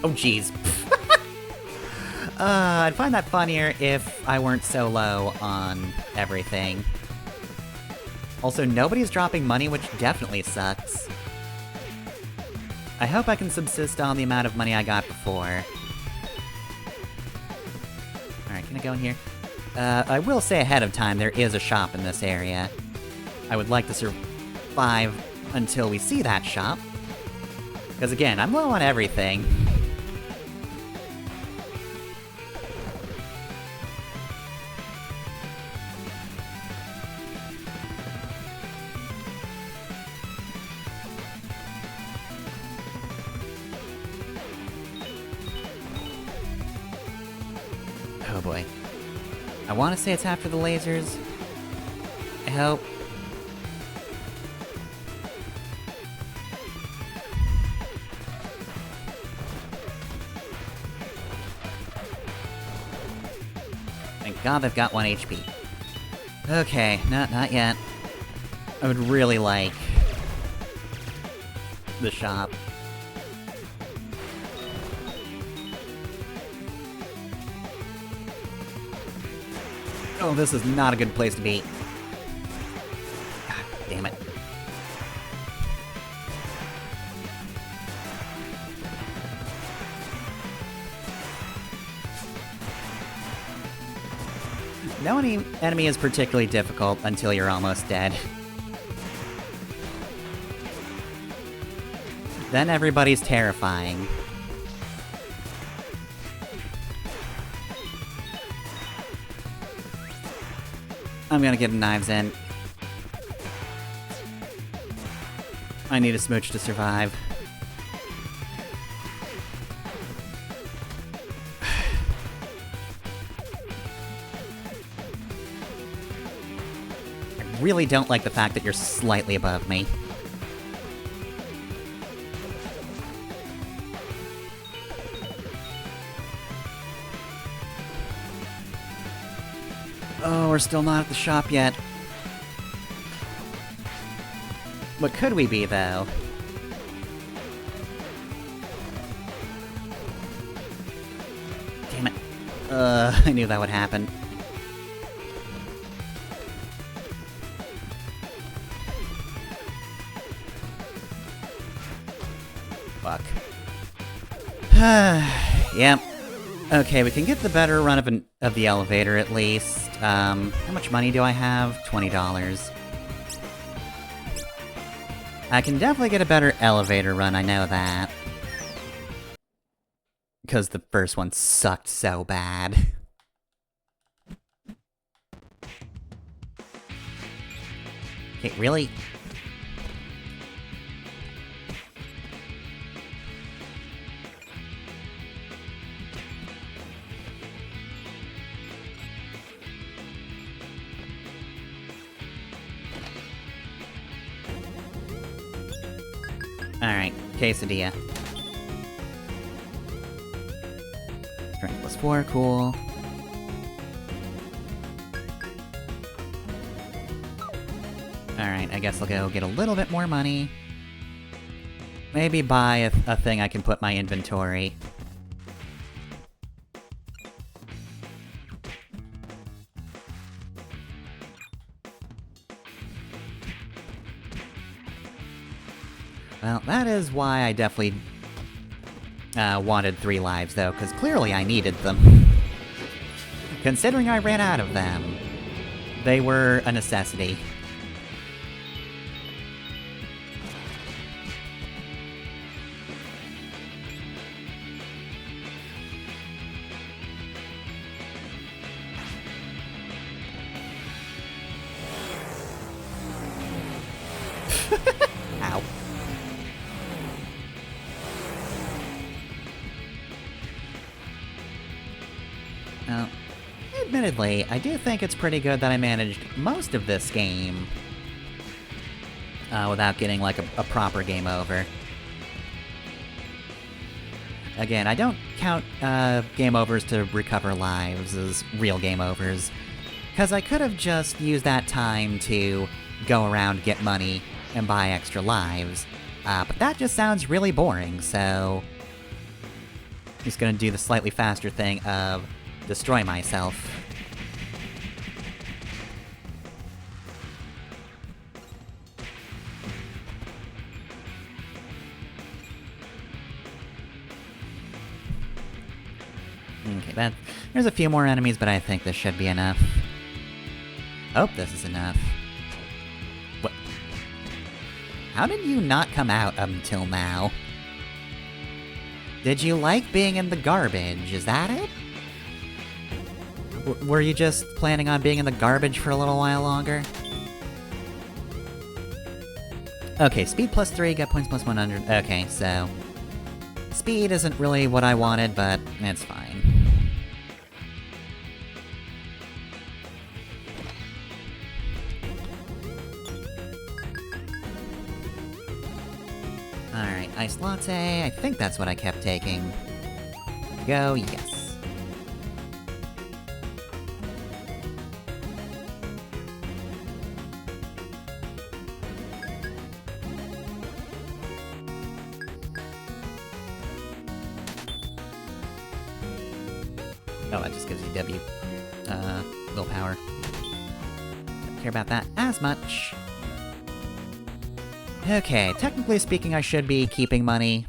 Oh jeez. I'd find that funnier if I weren't so low on everything. Also, nobody's dropping money, which definitely sucks. I hope I can subsist on the amount of money I got before. Alright, can I go in here? I will say ahead of time, there is a shop in this area. I would like to survive until we see that shop. Because again, I'm low on everything. Oh boy. I want to say it's after the lasers. I hope. Thank God they've got 1 HP. Okay, not yet. I would really like the shop. Oh, this is not a good place to be. God damn it. No enemy is particularly difficult until you're almost dead. Then everybody's terrifying. I'm gonna get a knives in. I need a smooch to survive. I really don't like the fact that you're slightly above me. Oh, we're still not at the shop yet. What could we be, though? I knew that would happen. Fuck. Yep. Okay, we can get the better run of the elevator at least. How much money do I have? $20. I can definitely get a better elevator run, I know that. Because the first one sucked so bad. Okay, really? Alright, quesadilla. Strength plus 4, cool. Alright, I guess I'll go get a little bit more money. Maybe buy a thing I can put in my inventory. Well, that is why I definitely wanted 3 lives, though, because clearly I needed them. Considering I ran out of them, they were a necessity. Ow. Now, admittedly, I do think it's pretty good that I managed most of this game without getting, like, a proper game over. Again, I don't count game overs to recover lives as real game overs, because I could have just used that time to go around, get money, and buy extra lives, but that just sounds really boring, so I'm just gonna do the slightly faster thing of destroy myself. Okay, there's a few more enemies, but I think this should be enough. Oh, this is enough. What? How did you not come out until now? Did you like being in the garbage? Is that it? Were you just planning on being in the garbage for a little while longer? Okay, speed plus 3, get points plus 100. Okay, so... speed isn't really what I wanted, but it's fine. Alright, iced latte. I think that's what I kept taking. Go, yes. Oh, that just gives you W. Willpower. Don't care about that as much. Okay, technically speaking, I should be keeping money.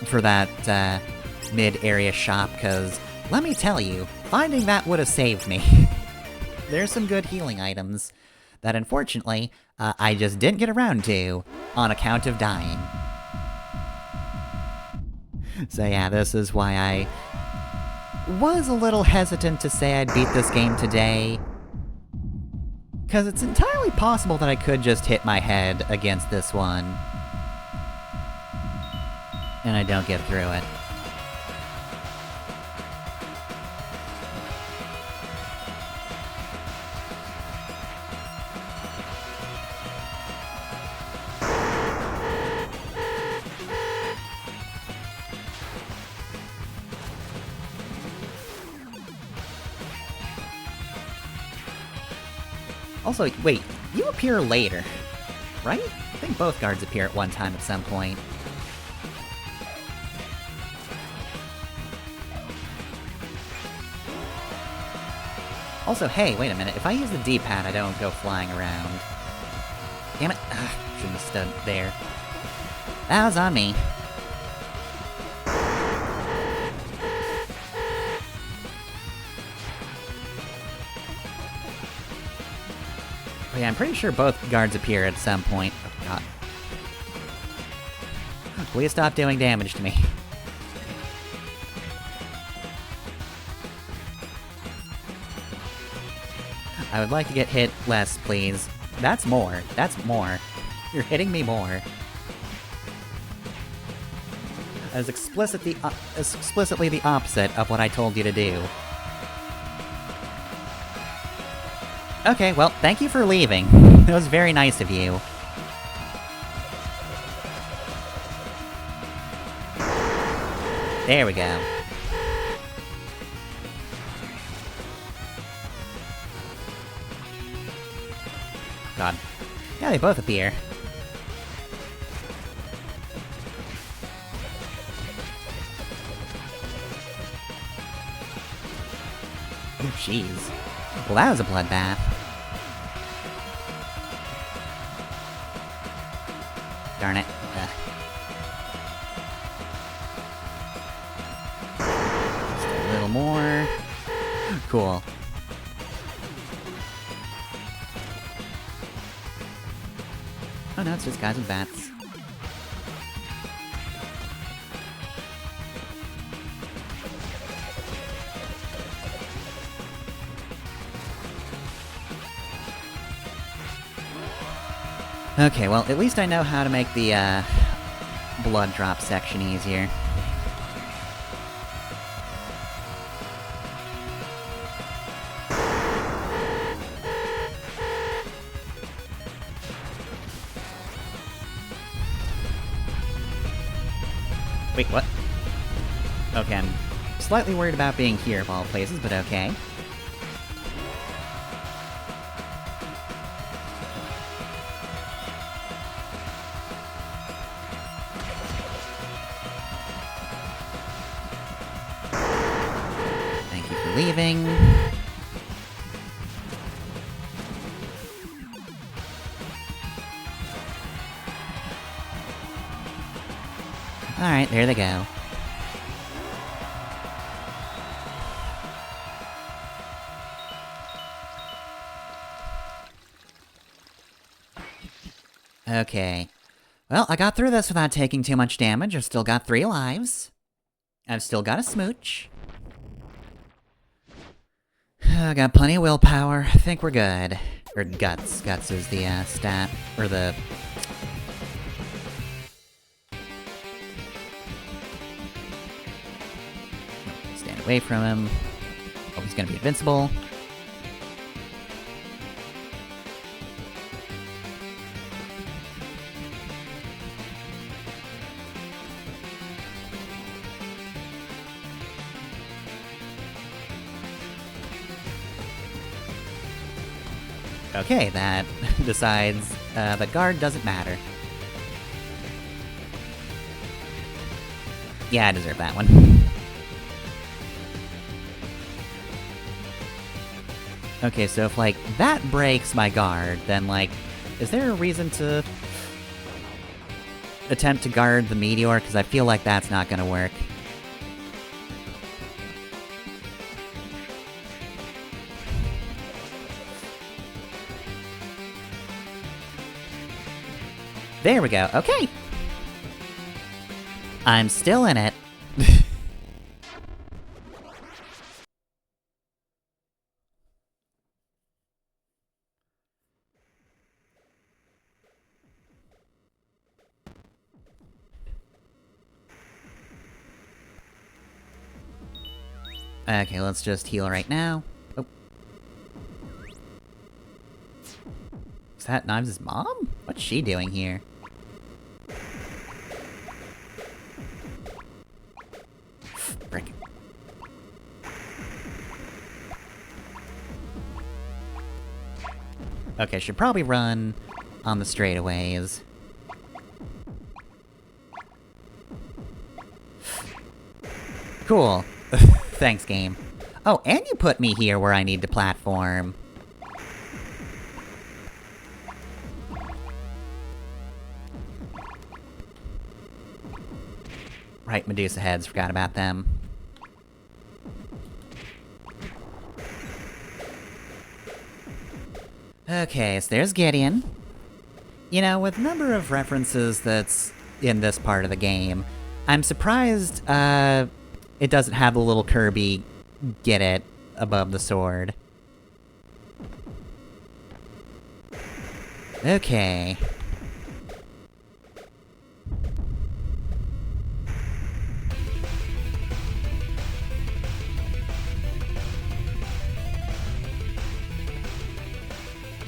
For that, mid-area shop, because, let me tell you, finding that would have saved me. There's some good healing items that, unfortunately, I just didn't get around to on account of dying. So yeah, this is why I was a little hesitant to say I'd beat this game today. Because it's entirely possible that I could just hit my head against this one. And I don't get through it. Also, wait, you appear later, right? I think both guards appear at one time at some point. Also, hey, wait a minute, if I use the D-pad, I don't go flying around. Damn it! Ugh, shouldn't have stood there. That was on me. Oh yeah, I'm pretty sure both guards appear at some point. Oh god. Please stop doing damage to me. I would like to get hit less, please. That's more. That's more. You're hitting me more. That is explicitly the opposite of what I told you to do. Okay, well, thank you for leaving. It was very nice of you. There we go. God. Yeah, they both appear. Oh, jeez. Well, that was a bloodbath. Darn it. Ugh. Just a little more. Cool. Oh no, it's just guys with bats. Okay, well, at least I know how to make the, blood drop section easier. Wait, what? Okay, I'm slightly worried about being here of all places, but okay. Thank you for leaving. Alright, there they go. Okay. Well, I got through this without taking too much damage. I've still got 3 lives. I've still got a smooch. I got plenty of willpower. I think we're good. Or guts. Guts is the, stat. Or the... Stand away from him. Oh, he's gonna be invincible. Okay, that decides that guard doesn't matter. Yeah, I deserve that one. Okay, so if, like, that breaks my guard, then, like, is there a reason to attempt to guard the meteor? Because I feel like that's not gonna work. There we go, okay! I'm still in it. Okay, let's just heal right now. Oh. Is that Knives' mom? What's she doing here? Frick. Okay, should probably run on the straightaways. Cool. Thanks, game. Oh, and you put me here where I need to platform. Right, Medusa heads, forgot about them. Okay, so there's Gideon. You know, with the number of references that's in this part of the game, I'm surprised, it doesn't have the little Kirby get it above the sword. Okay.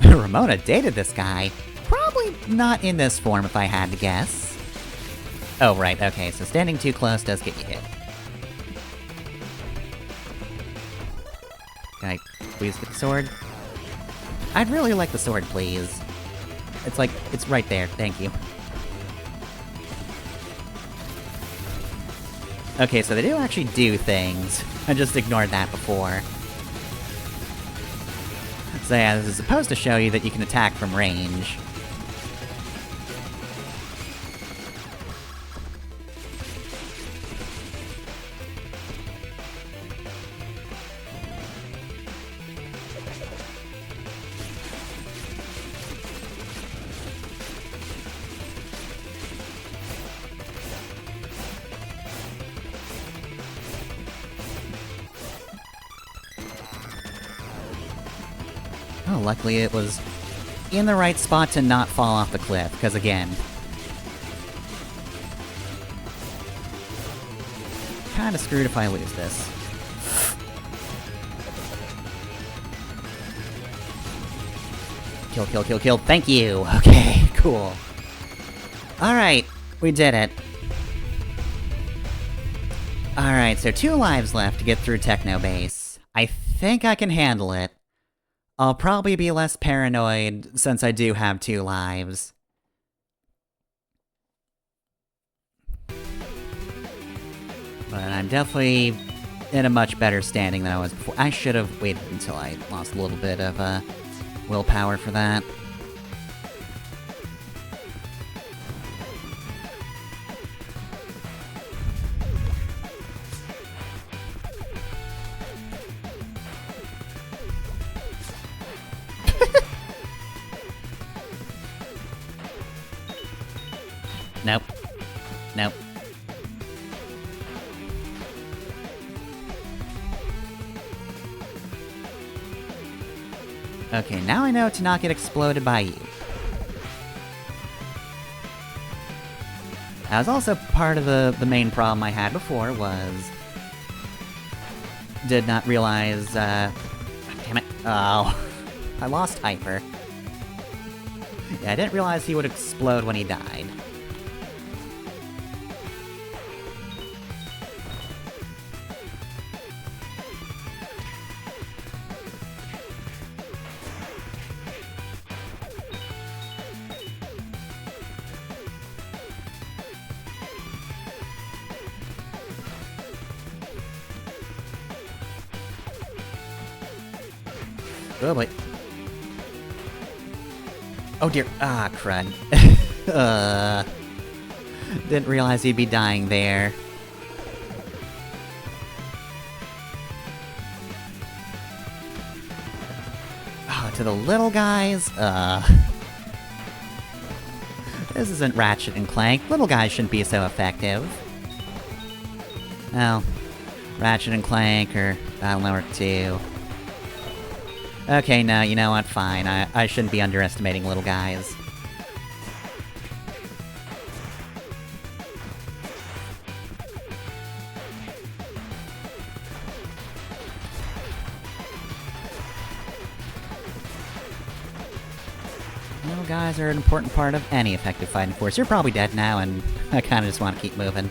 Ramona dated this guy. Probably not in this form if I had to guess. Oh, right, okay, so standing too close does get you hit. Can I please get the sword? I'd really like the sword, please. It's like, it's right there, thank you. Okay, so they do actually do things. I just ignored that before. So yeah, this is supposed to show you that you can attack from range. Oh, luckily it was in the right spot to not fall off the cliff, because again... kinda screwed if I lose this. Kill, kill, kill, kill, thank you! Okay, cool. Alright, we did it. Alright, so 2 lives left to get through Techno Base. I think I can handle it. I'll probably be less paranoid, since I do have 2 lives. But I'm definitely in a much better standing than I was before. I should have waited until I lost a little bit of, willpower for that. Nope. Nope. Okay, now I know to not get exploded by you. That was also part of the main problem I had before, was... did not realize, damn it. Oh. I lost Hyper. Yeah, I didn't realize he would explode when he died. Oh boy. Oh dear. Ah, crud. Didn't realize he'd be dying there. Oh, to the little guys? This isn't Ratchet and Clank. Little guys shouldn't be so effective. Well, Ratchet and Clank or Battle Network 2. Okay, no, you know what, fine. I shouldn't be underestimating little guys. Little guys are an important part of any effective fighting force. You're probably dead now, and I kinda just want to keep moving.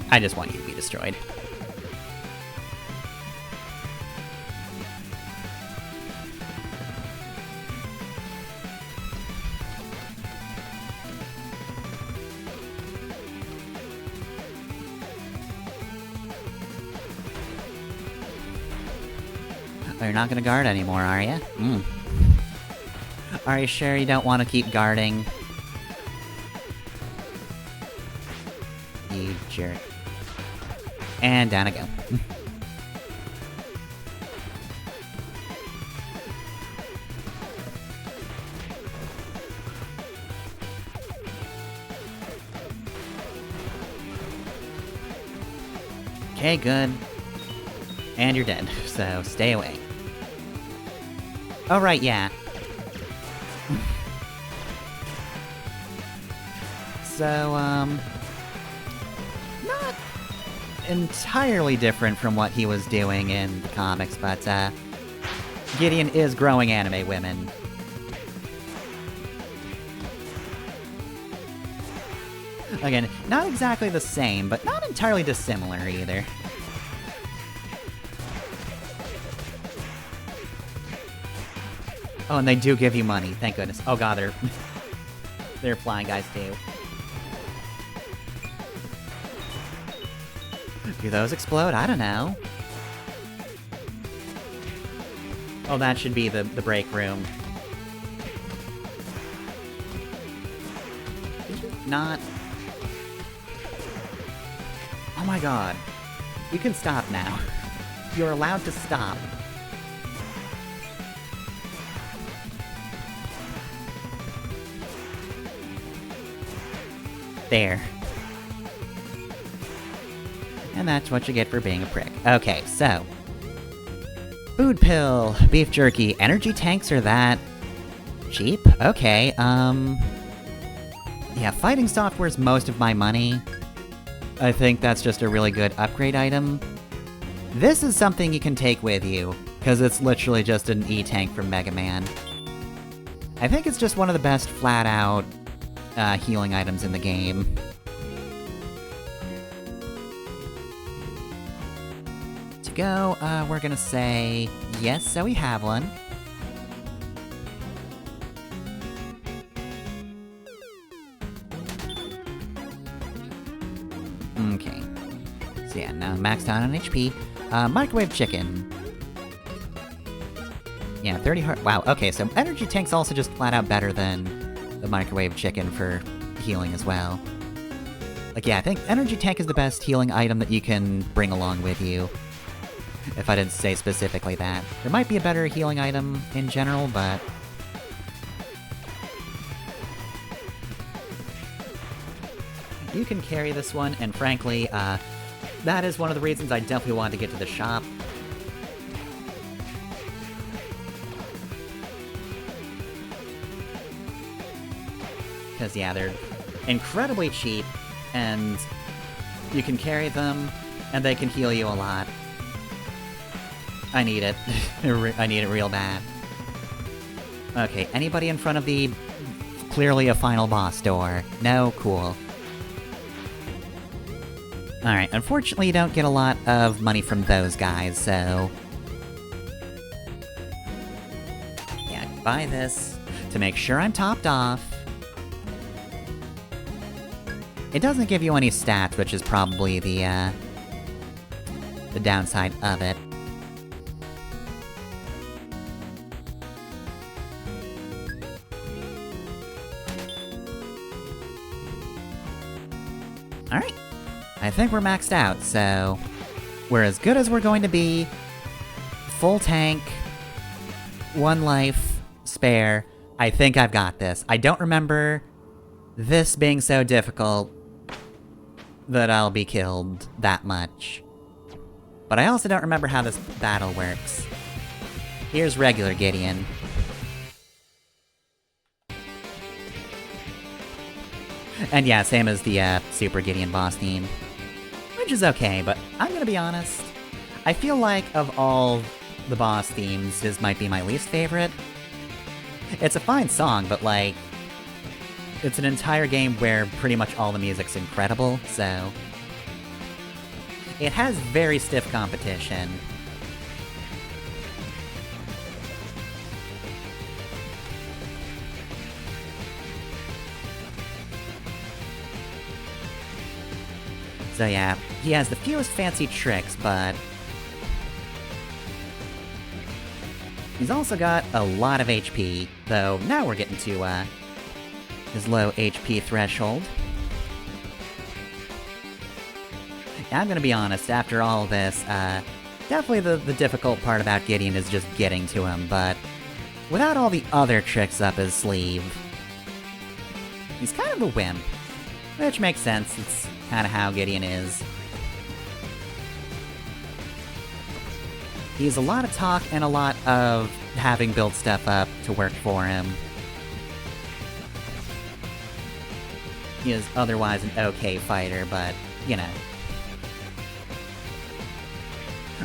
I just want you to be destroyed. Oh, you're not gonna guard anymore, are you? Are you sure you don't want to keep guarding? You jerk. And down I go. Okay, good. And you're dead, so stay away. Oh, right, yeah. So, not entirely different from what he was doing in the comics, but, Gideon is growing anime women. Again, not exactly the same, but not entirely dissimilar either. Oh, and they do give you money, thank goodness. Oh god, they're flying guys too. Do those explode? I don't know. Oh, that should be the break room. Did you not... Oh my god. You can stop now. You're allowed to stop. There. And that's what you get for being a prick. Okay, so... Food pill, beef jerky, energy tanks are that... cheap? Okay, yeah, fighting software's most of my money. I think that's just a really good upgrade item. This is something you can take with you, because it's literally just an E-tank from Mega Man. I think it's just one of the best flat-out healing items in the game. To go, we're gonna say yes, so we have one. Okay. So yeah, now maxed out on HP. Microwave chicken. Yeah, 30 heart- wow, okay, so energy tank's also just flat out better than the microwave chicken for healing as well. Like, yeah, I think energy tank is the best healing item that you can bring along with you. If I didn't say specifically that. There might be a better healing item in general, but... you can carry this one, and frankly, that is one of the reasons I definitely wanted to get to the shop. Because, yeah, they're incredibly cheap, and you can carry them, and they can heal you a lot. I need it. I need it real bad. Okay, anybody in front of the... clearly a final boss door? No? Cool. Alright, unfortunately you don't get a lot of money from those guys, so... yeah, buy this to make sure I'm topped off. It doesn't give you any stats, which is probably the downside of it. Alright. I think we're maxed out, so... we're as good as we're going to be. Full tank. 1 life. Spare. I think I've got this. I don't remember this being so difficult that I'll be killed that much. But I also don't remember how this battle works. Here's regular Gideon. And yeah, same as the Super Gideon boss theme. Which is okay, but I'm gonna be honest. I feel like of all the boss themes, this might be my least favorite. It's a fine song, but like... it's an entire game where pretty much all the music's incredible, so... it has very stiff competition. So yeah, he has the fewest fancy tricks, but... He's also got a lot of HP, though now we're getting to his low HP threshold. Now, I'm gonna be honest, after all this, definitely the difficult part about Gideon is just getting to him, but without all the other tricks up his sleeve, he's kind of a wimp. Which makes sense, it's kind of how Gideon is. He has a lot of talk and a lot of having built stuff up to work for him. He is otherwise an okay fighter, but, you know.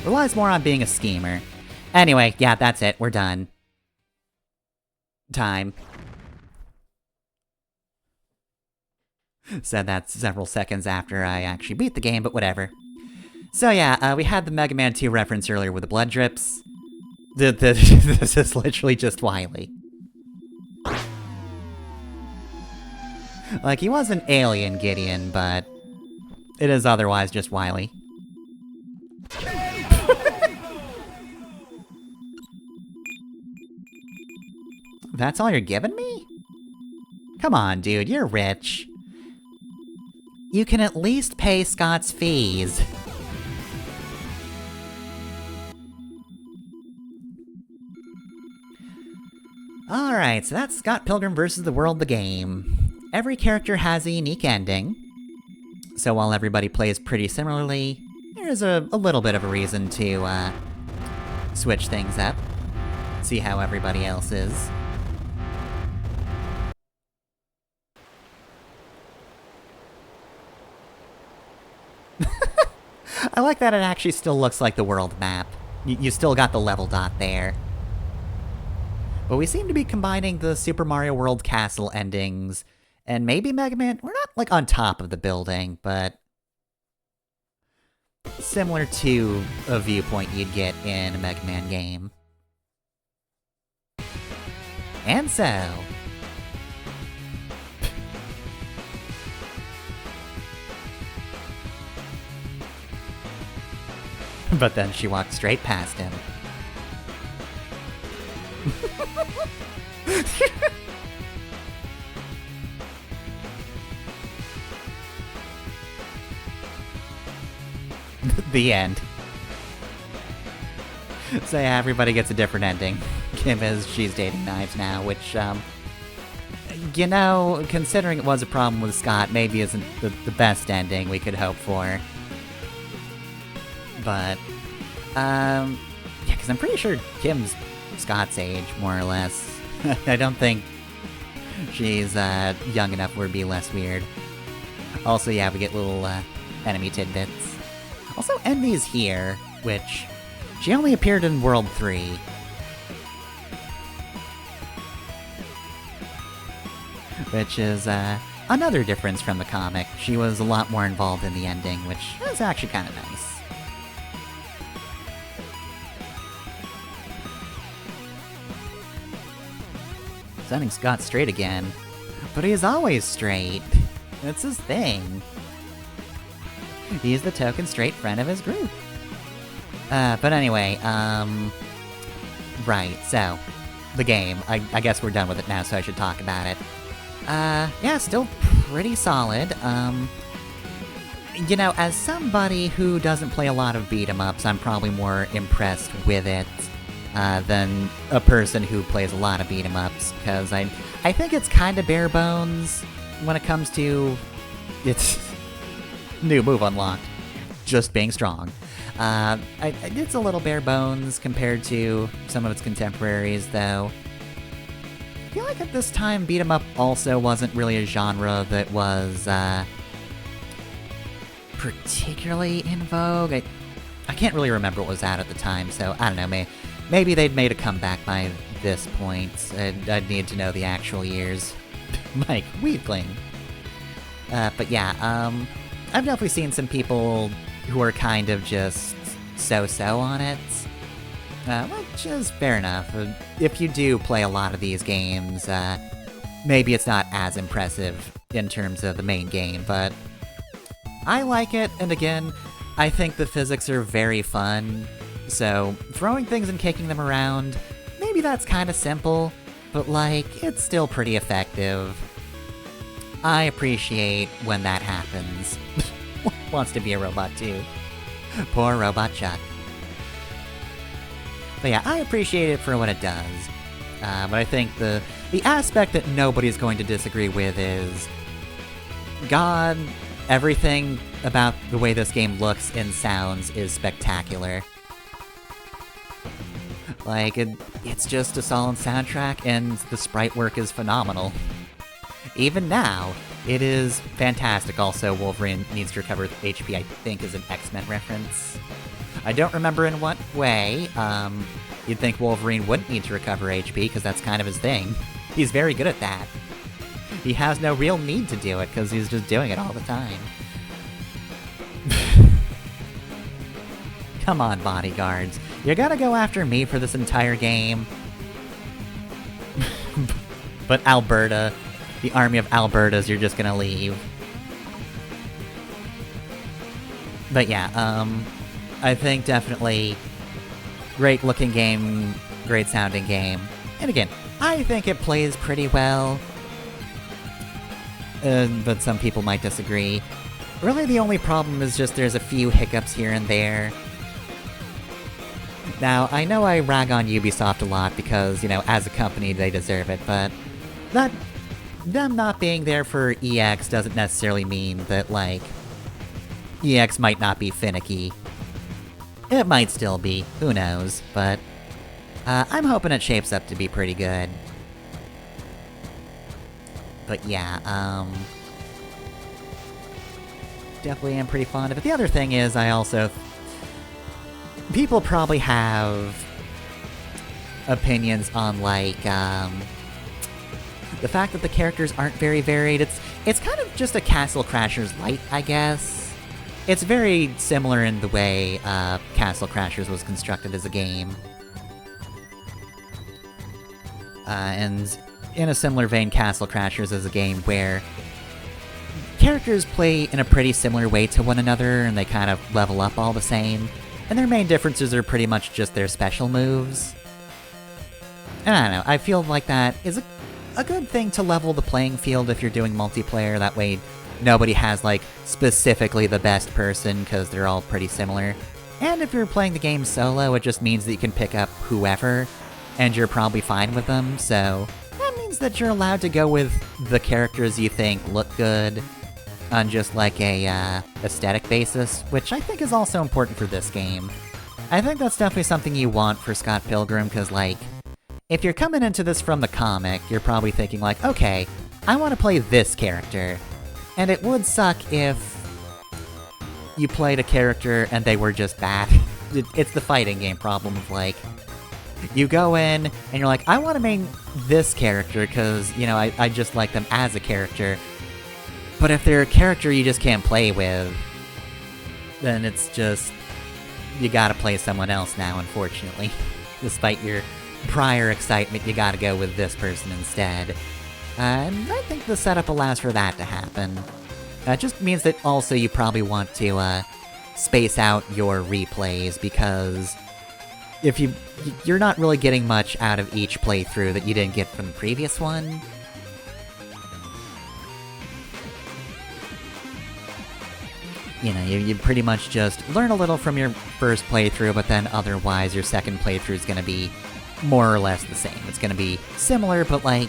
Relies more on being a schemer. Anyway, yeah, that's it, we're done. Time. Said that several seconds after I actually beat the game, but whatever. So yeah, we had the Mega Man 2 reference earlier with the blood drips. This is literally just Wily. Like, he was an alien Gideon, but it is otherwise just Wily. That's all you're giving me? Come on, dude, you're rich. You can at least pay Scott's fees. Alright, so that's Scott Pilgrim vs. the World the game. Every character has a unique ending, so while everybody plays pretty similarly, there's a little bit of a reason to, switch things up. See how everybody else is. I like that it actually still looks like the world map. You still got the level dot there. But we seem to be combining the Super Mario World castle endings, and maybe Mega Man. We're not, like, on top of the building, but similar to a viewpoint you'd get in a Mega Man game. And so... But then she walked straight past him. The end. So yeah, everybody gets a different ending. Kim is, she's dating Knives now, which, you know, considering it was a problem with Scott, maybe isn't the best ending we could hope for. But, yeah, because I'm pretty sure Kim's Scott's age, more or less. I don't think she's, young enough where it'd be less weird. Also, yeah, we get little, enemy tidbits. Also, Envy's here, which... she only appeared in World 3. Which is, another difference from the comic. She was a lot more involved in the ending, which is actually kind of nice. Setting Scott straight again. But he's always straight. That's his thing. He's the token straight friend of his group. But anyway, right, so, the game. I guess we're done with it now, so I should talk about it. Yeah, still pretty solid. You know, as somebody who doesn't play a lot of beat-em-ups, I'm probably more impressed with it, than a person who plays a lot of beat-em-ups, because I think it's kinda bare bones when it comes to its new move unlocked, just being strong. It's a little bare bones compared to some of its contemporaries, though. I feel like at this time, beat 'em up also wasn't really a genre that was, particularly in vogue. I can't really remember what was out at the time, so I don't know, maybe they'd made a comeback by this point. I'd need to know the actual years. Mike Weedling. But yeah, I've definitely seen some people who are kind of just so-so on it, which is fair enough. If you do play a lot of these games, maybe it's not as impressive in terms of the main game, but I like it, and again, I think the physics are very fun, so throwing things and kicking them around, maybe that's kind of simple, but like, it's still pretty effective. I appreciate when that happens. Wants to be a robot too. Poor Robot Chuck. But yeah, I appreciate it for what it does. But I think the aspect that nobody's going to disagree with is... God, everything about the way this game looks and sounds is spectacular. Like, it's just a solid soundtrack, and the sprite work is phenomenal. Even now, it is fantastic. Also, Wolverine needs to recover HP, I think, is an X-Men reference. I don't remember in what way. You'd think Wolverine wouldn't need to recover HP, because that's kind of his thing. He's very good at that. He has no real need to do it, because he's just doing it all the time. Come on, bodyguards. You're gonna go after me for this entire game? But Alberta, the army of Albertas, you're just gonna leave. But yeah, I think definitely great looking game, great sounding game. And again, I think it plays pretty well. But some people might disagree. Really the only problem is just there's a few hiccups here and there. Now, I know I rag on Ubisoft a lot because, you know, as a company they deserve it, but them not being there for EX doesn't necessarily mean that, like, EX might not be finicky. It might still be, who knows, but I'm hoping it shapes up to be pretty good. But yeah, definitely am pretty fond of it. The other thing is, I also... People probably have opinions on, like, the fact that the characters aren't very varied. It's kind of just a Castle Crashers light, I guess. It's very similar in the way Castle Crashers was constructed as a game. And in a similar vein, Castle Crashers is a game where characters play in a pretty similar way to one another, and they kind of level up all the same. And their main differences are pretty much just their special moves. And I don't know, I feel like that is a good thing to level the playing field if you're doing multiplayer. That way nobody has, like, specifically the best person, because they're all pretty similar. And if you're playing the game solo, it just means that you can pick up whoever, and you're probably fine with them, so... that means that you're allowed to go with the characters you think look good, on just like a aesthetic basis, which I think is also important for this game. I think that's definitely something you want for Scott Pilgrim, because, like, if you're coming into this from the comic, you're probably thinking like, okay, I want to play this character. And it would suck if you played a character and they were just bad. It's the fighting game problem of, like, you go in and you're like, I want to main this character because, you know, I just like them as a character. But if they're a character you just can't play with, then it's just... you gotta play someone else now, unfortunately. Despite your prior excitement, you gotta go with this person instead. And I think the setup allows for that to happen. It just means that also you probably want to space out your replays, because if you're not really getting much out of each playthrough that you didn't get from the previous one. You know, you pretty much just learn a little from your first playthrough, but then otherwise your second playthrough is gonna be more or less the same. It's gonna be similar, but, like,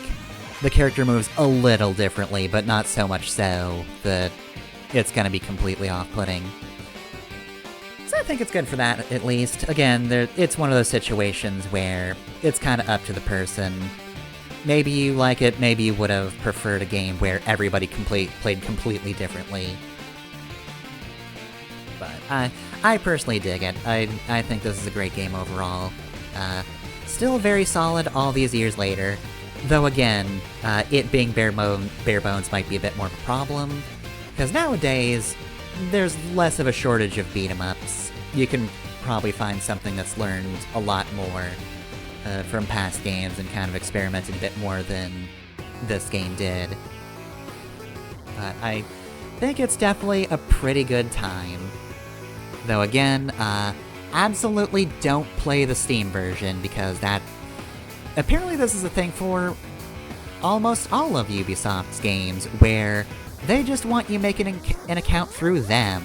the character moves a little differently, but not so much so that it's gonna be completely off-putting. So I think it's good for that, at least. Again, it's one of those situations where it's kinda up to the person. Maybe you like it, maybe you would have preferred a game where everybody played completely differently. But I personally dig it. I think this is a great game overall. Still very solid all these years later. Though again, it being bare bones might be a bit more of a problem. Because nowadays, there's less of a shortage of beat-em-ups. You can probably find something that's learned a lot more from past games and kind of experimented a bit more than this game did. But I think it's definitely a pretty good time. Though again, absolutely don't play the Steam version, because Apparently this is a thing for almost all of Ubisoft's games, where they just want you making an account through them,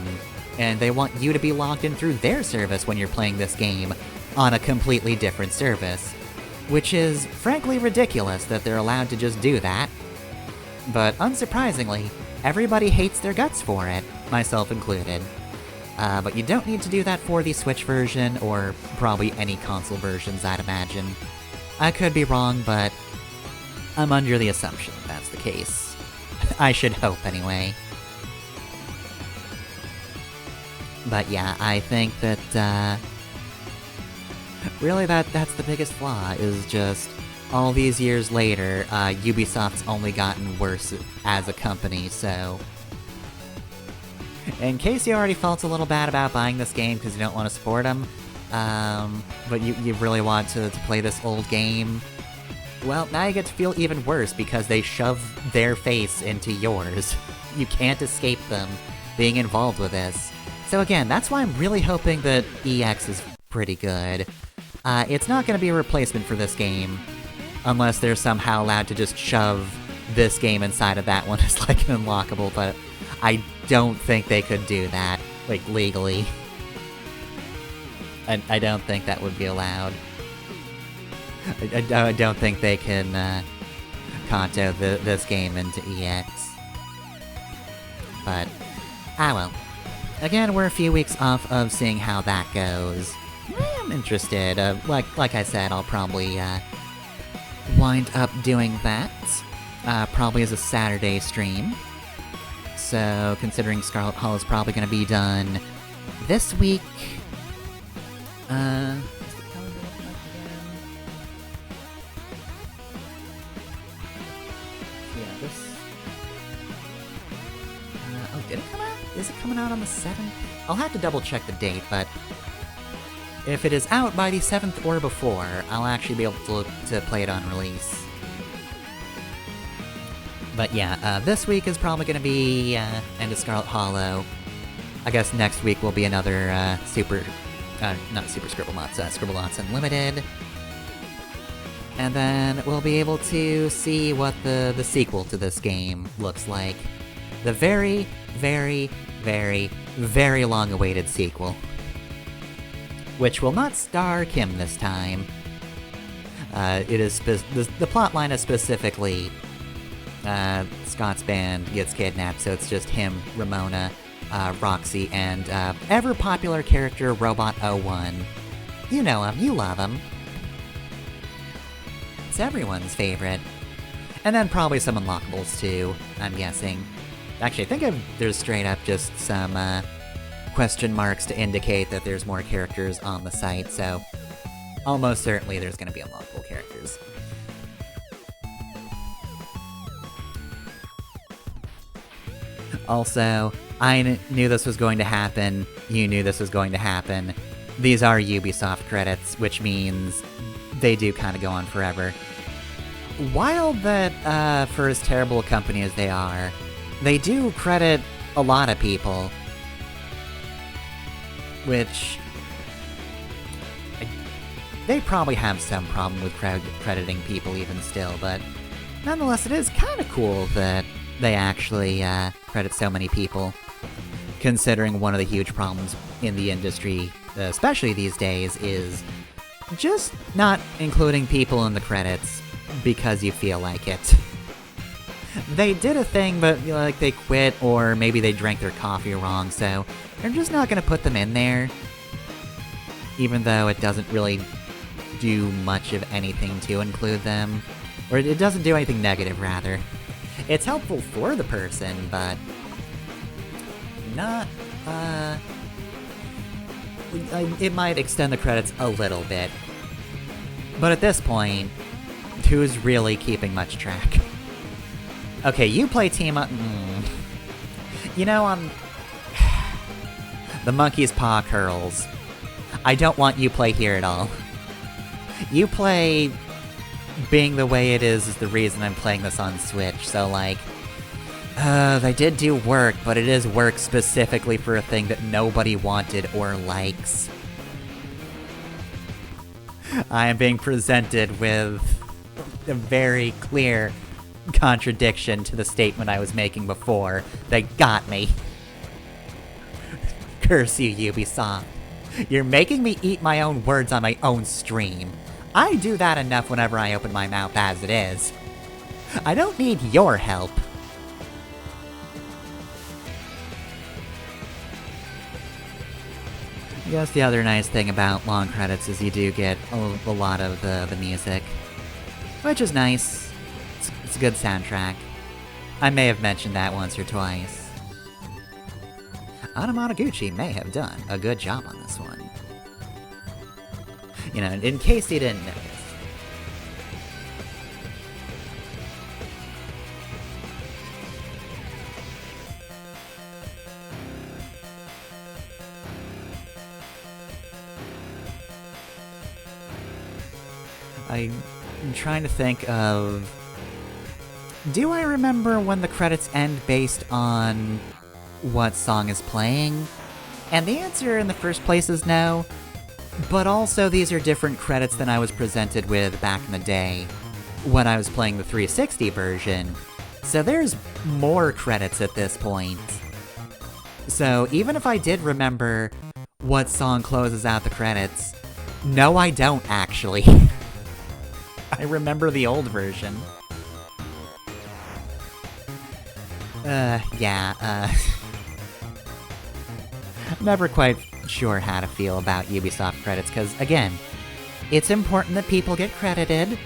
and they want you to be logged in through their service when you're playing this game on a completely different service. Which is, frankly, ridiculous that they're allowed to just do that. But unsurprisingly, everybody hates their guts for it, myself included. But you don't need to do that for the Switch version, or probably any console versions, I'd imagine. I could be wrong, but I'm under the assumption that's the case. I should hope, anyway. But yeah, I think that, really that's the biggest flaw, is just, all these years later, Ubisoft's only gotten worse as a company, so... In case you already felt a little bad about buying this game because you don't want to support them, but you really want to play this old game, well, now you get to feel even worse because they shove their face into yours. You can't escape them being involved with this. So again, that's why I'm really hoping that EX is pretty good. It's not going to be a replacement for this game, unless they're somehow allowed to just shove this game inside of that one as like an unlockable, but I don't think they could do that, like, legally. I don't think that would be allowed. I don't think they can, Kanto this game into EX. But, well. Again, we're a few weeks off of seeing how that goes. I'm interested. Like I said, I'll probably, wind up doing that. Probably as a Saturday stream. So, considering Scarlet Hall is probably gonna be done this week... is the calendar looking up again? Yeah, this... oh, did it come out? Is it coming out on the 7th? I'll have to double check the date, but... if it is out by the 7th or before, I'll actually be able to play it on release. But yeah, this week is probably gonna be, End of Scarlet Hollow. I guess next week will be another, not Super Scribblenauts, Scribblenauts Unlimited. And then we'll be able to see what the sequel to this game looks like. The very, very, very, very long-awaited sequel. Which will not star Kim this time. It is the plotline is specifically... Scott's band gets kidnapped, so it's just him, Ramona, Roxy, and ever-popular character Robot01. You know him, you love him. It's everyone's favorite. And then probably some unlockables too, I'm guessing. Actually, I think there's straight up just some question marks to indicate that there's more characters on the site, so almost certainly there's gonna be unlockable characters. Also, I knew this was going to happen, you knew this was going to happen. These are Ubisoft credits, which means they do kind of go on forever. Wild that, for as terrible a company as they are, they do credit a lot of people. Which... they probably have some problem with crediting people even still, but nonetheless it is kind of cool that they actually credit so many people, considering one of the huge problems in the industry, especially these days, is just not including people in the credits because you feel like it. They did a thing, but like they quit, or maybe they drank their coffee wrong, so they're just not gonna put them in there, even though it doesn't really do much of anything to include them, or it doesn't do anything negative, rather. It's helpful for the person, but not, it might extend the credits a little bit. But at this point, who's really keeping much track? Okay, you play Team Up... You know, the monkey's paw curls. I don't want you play here at all. You play... being the way it is the reason I'm playing this on Switch, so like... they did do work, but it is work specifically for a thing that nobody wanted or likes. I am being presented with a very clear contradiction to the statement I was making before. They got me. Curse you, Ubisoft. You're making me eat my own words on my own stream. I do that enough whenever I open my mouth as it is. I don't need your help. I guess the other nice thing about long credits is you do get a lot of the music, which is nice. It's a good soundtrack. I may have mentioned that once or twice. Anamanaguchi may have done a good job on this one. You know, in case you didn't notice. I'm trying to think of... Do I remember when the credits end based on what song is playing? And the answer in the first place is no. But also, these are different credits than I was presented with back in the day when I was playing the 360 version. So there's more credits at this point. So even if I did remember what song closes out the credits, no, I don't actually. I remember the old version. Never quite sure how to feel about Ubisoft credits, because, again, it's important that people get credited.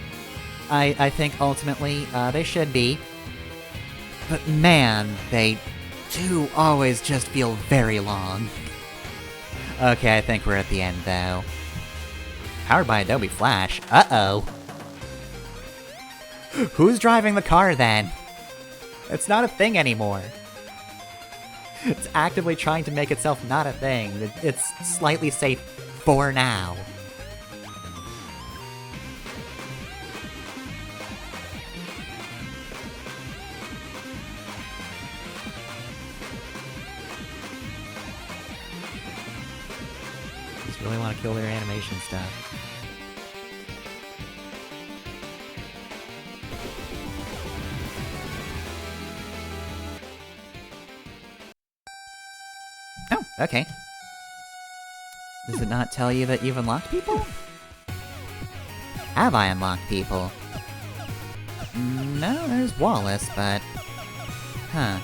I think, ultimately, they should be. But man, they do always just feel very long. Okay, I think we're at the end, though. Powered by Adobe Flash. Uh-oh. Who's driving the car, then? It's not a thing anymore. It's actively trying to make itself not a thing. It's slightly safe for now. Just really want to kill their animation stuff. Oh, okay. Does it not tell you that you've unlocked people? Have I unlocked people? No, there's Wallace, but... Huh. I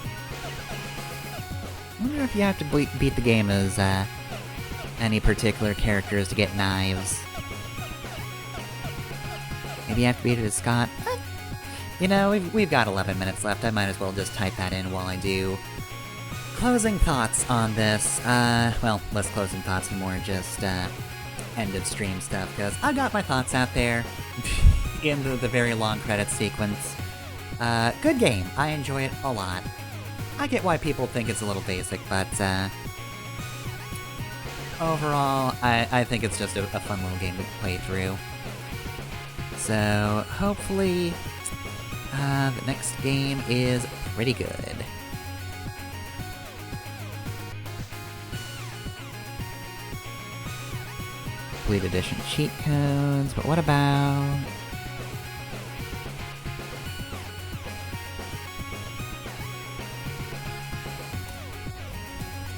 wonder if you have to beat the game as, any particular characters to get knives. Maybe you have to beat it as Scott? You know, we've got 11 minutes left, I might as well just type that in while I do closing thoughts on this. Well, less closing thoughts and more just, end of stream stuff, because I got my thoughts out there in the very long credits sequence. Good game. I enjoy it a lot. I get why people think it's a little basic, but, overall, I think it's just a fun little game to play through. So, hopefully, the next game is pretty good. Complete edition cheat codes, but what about...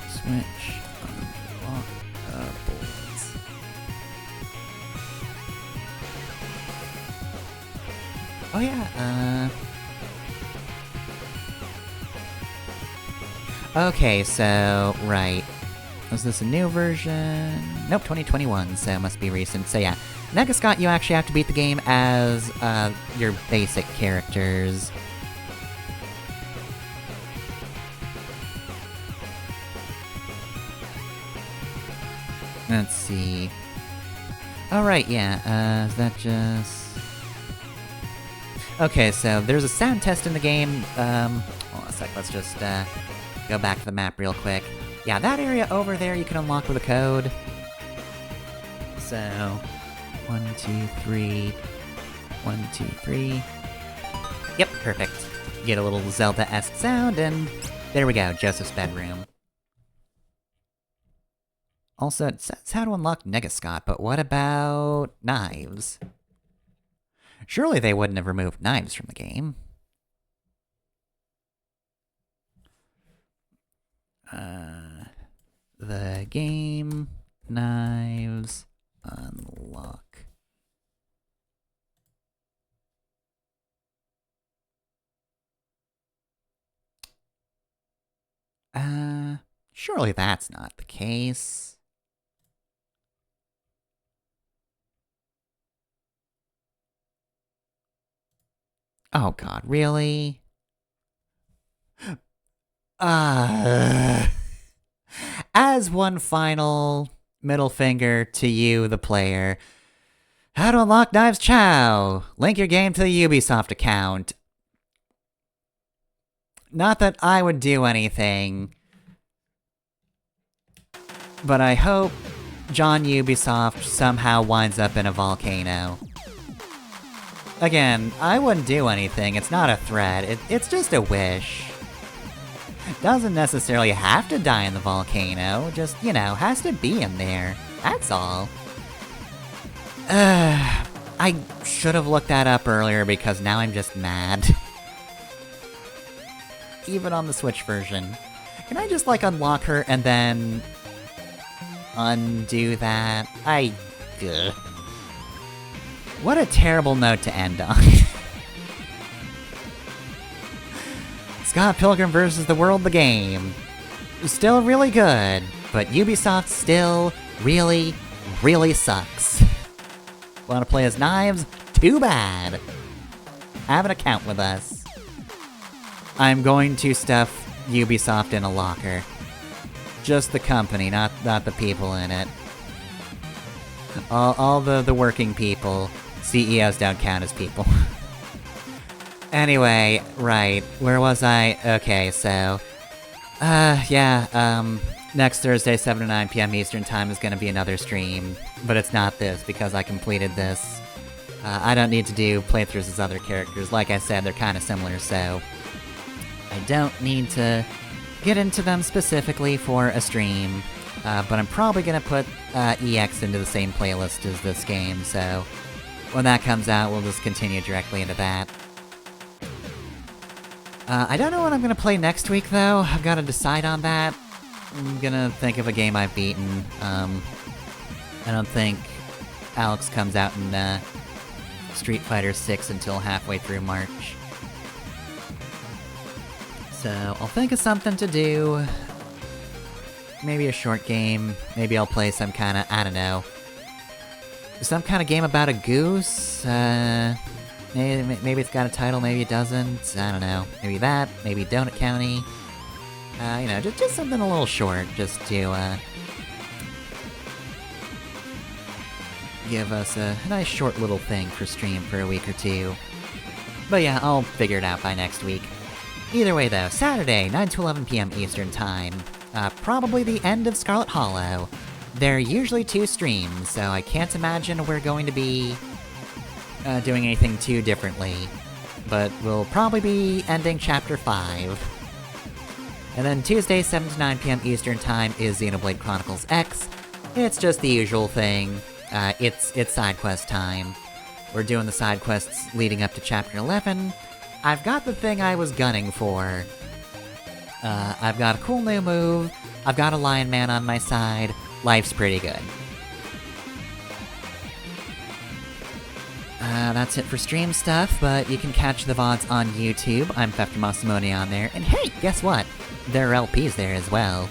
Switch unlockables. Oh yeah, okay, so, right. Was this a new version? Nope, 2021, so it must be recent. So yeah, Negascott, you actually have to beat the game as, your basic characters. Let's see. Oh right, yeah, is that just... Okay, so there's a sound test in the game, hold on a sec, let's just, go back to the map real quick. Yeah, that area over there you can unlock with a code. So, 1, 2, 3, 1, 2, 3. Yep, perfect. Get a little Zelda-esque sound, and there we go, Joseph's bedroom. Also, it says how to unlock Negascott, but what about knives? Surely they wouldn't have removed knives from the game. The game knives unlock. Surely that's not the case. Oh god, really? As one final middle finger to you, the player. How to unlock Knives Chow! Link your game to the Ubisoft account. Not that I would do anything, but I hope John Ubisoft somehow winds up in a volcano. Again, I wouldn't do anything, it's not a threat, it's just a wish. Doesn't necessarily have to die in the volcano, just, you know, has to be in there. That's all. I should have looked that up earlier because now I'm just mad. Even on the Switch version. Can I just, like, unlock her and then undo that? Ugh. What a terrible note to end on. Scott Pilgrim vs. the World, the game. Still really good, but Ubisoft still really, really sucks. Wanna play as Knives? Too bad! Have an account with us. I'm going to stuff Ubisoft in a locker. Just the company, not the people in it. All the working people. CEOs don't count as people. Anyway, right, where was I? Okay, so... next Thursday, 7 to 9 p.m. Eastern Time is gonna be another stream, but it's not this, because I completed this. I don't need to do playthroughs as other characters, like I said, they're kinda similar, so... I don't need to get into them specifically for a stream, but I'm probably gonna put EX into the same playlist as this game, so... when that comes out, we'll just continue directly into that. I don't know what I'm gonna play next week, though. I've gotta decide on that. I'm gonna think of a game I've beaten. I don't think Alex comes out in Street Fighter 6 until halfway through March. So, I'll think of something to do. Maybe a short game. Maybe I'll play some kinda, I don't know, some kind of game about a goose? Maybe it's got a title, maybe it doesn't. I don't know. Maybe that, maybe Donut County. You know, just something a little short, just to, give us a nice short little thing for stream for a week or two. But yeah, I'll figure it out by next week. Either way though, Saturday, 9 to 11 p.m. Eastern Time. Probably the end of Scarlet Hollow. There are usually 2 streams, so I can't imagine we're going to be doing anything too differently. But we'll probably be ending Chapter 5. And then Tuesday, 7 to 9 p.m. Eastern Time is Xenoblade Chronicles X. It's just the usual thing. It's side quest time. We're doing the side quests leading up to Chapter 11. I've got the thing I was gunning for. I've got a cool new move. I've got a Lion Man on my side. Life's pretty good. That's it for stream stuff, but you can catch the VODs on YouTube. I'm Fefter Masamoni on there. And hey, guess what? There are LPs there as well.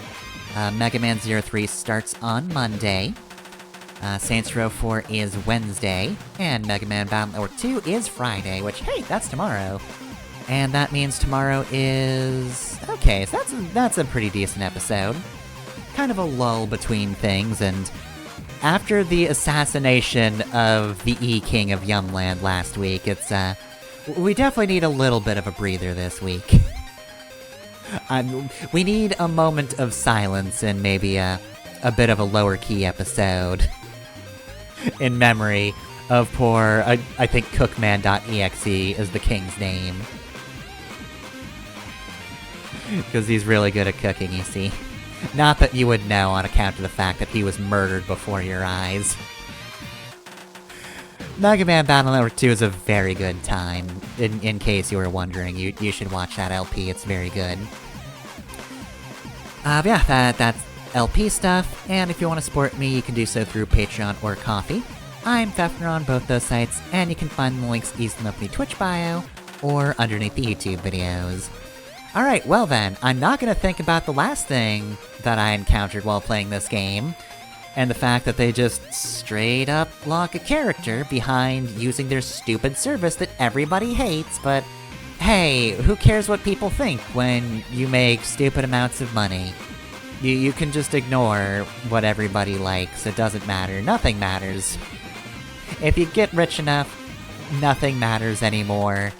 Mega Man 03 starts on Monday. Saints Row 4 is Wednesday. And Mega Man Battle Network 2 is Friday, which, hey, that's tomorrow. And that means tomorrow is... okay, so that's a pretty decent episode. Kind of a lull between things, and after the assassination of the E-King of Yumland last week, it's, we definitely need a little bit of a breather this week. We need a moment of silence and maybe a bit of a lower-key episode. In memory of poor, I think Cookman.exe is the king's name. Because he's really good at cooking, you see. Not that you would know on account of the fact that he was murdered before your eyes. Mega Man Battle Network 2 is a very good time. In case you were wondering, you should watch that LP, it's very good. But yeah, that's LP stuff, and if you want to support me, you can do so through Patreon or Ko-fi. I'm Fefner on both those sites, and you can find the links easily up in the Twitch bio, or underneath the YouTube videos. Alright, well then, I'm not gonna think about the last thing that I encountered while playing this game, and the fact that they just straight up lock a character behind using their stupid service that everybody hates, but hey, who cares what people think when you make stupid amounts of money? You can just ignore what everybody likes, it doesn't matter, nothing matters. If you get rich enough, nothing matters anymore.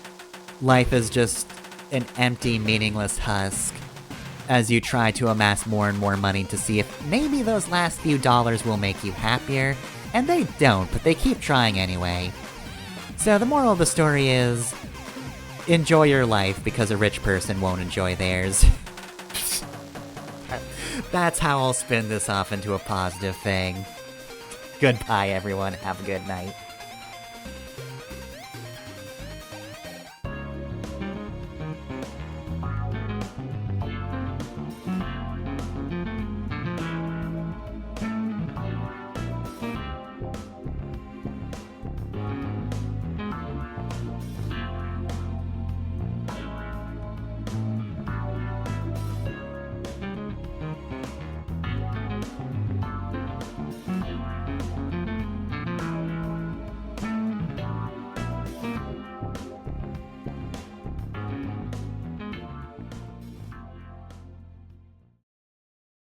Life is just an empty, meaningless husk as you try to amass more and more money to see if maybe those last few dollars will make you happier, and they don't, but they keep trying anyway. So the moral of the story is, enjoy your life because a rich person won't enjoy theirs. That's how I'll spin this off into a positive thing. Goodbye, everyone. Have a good night.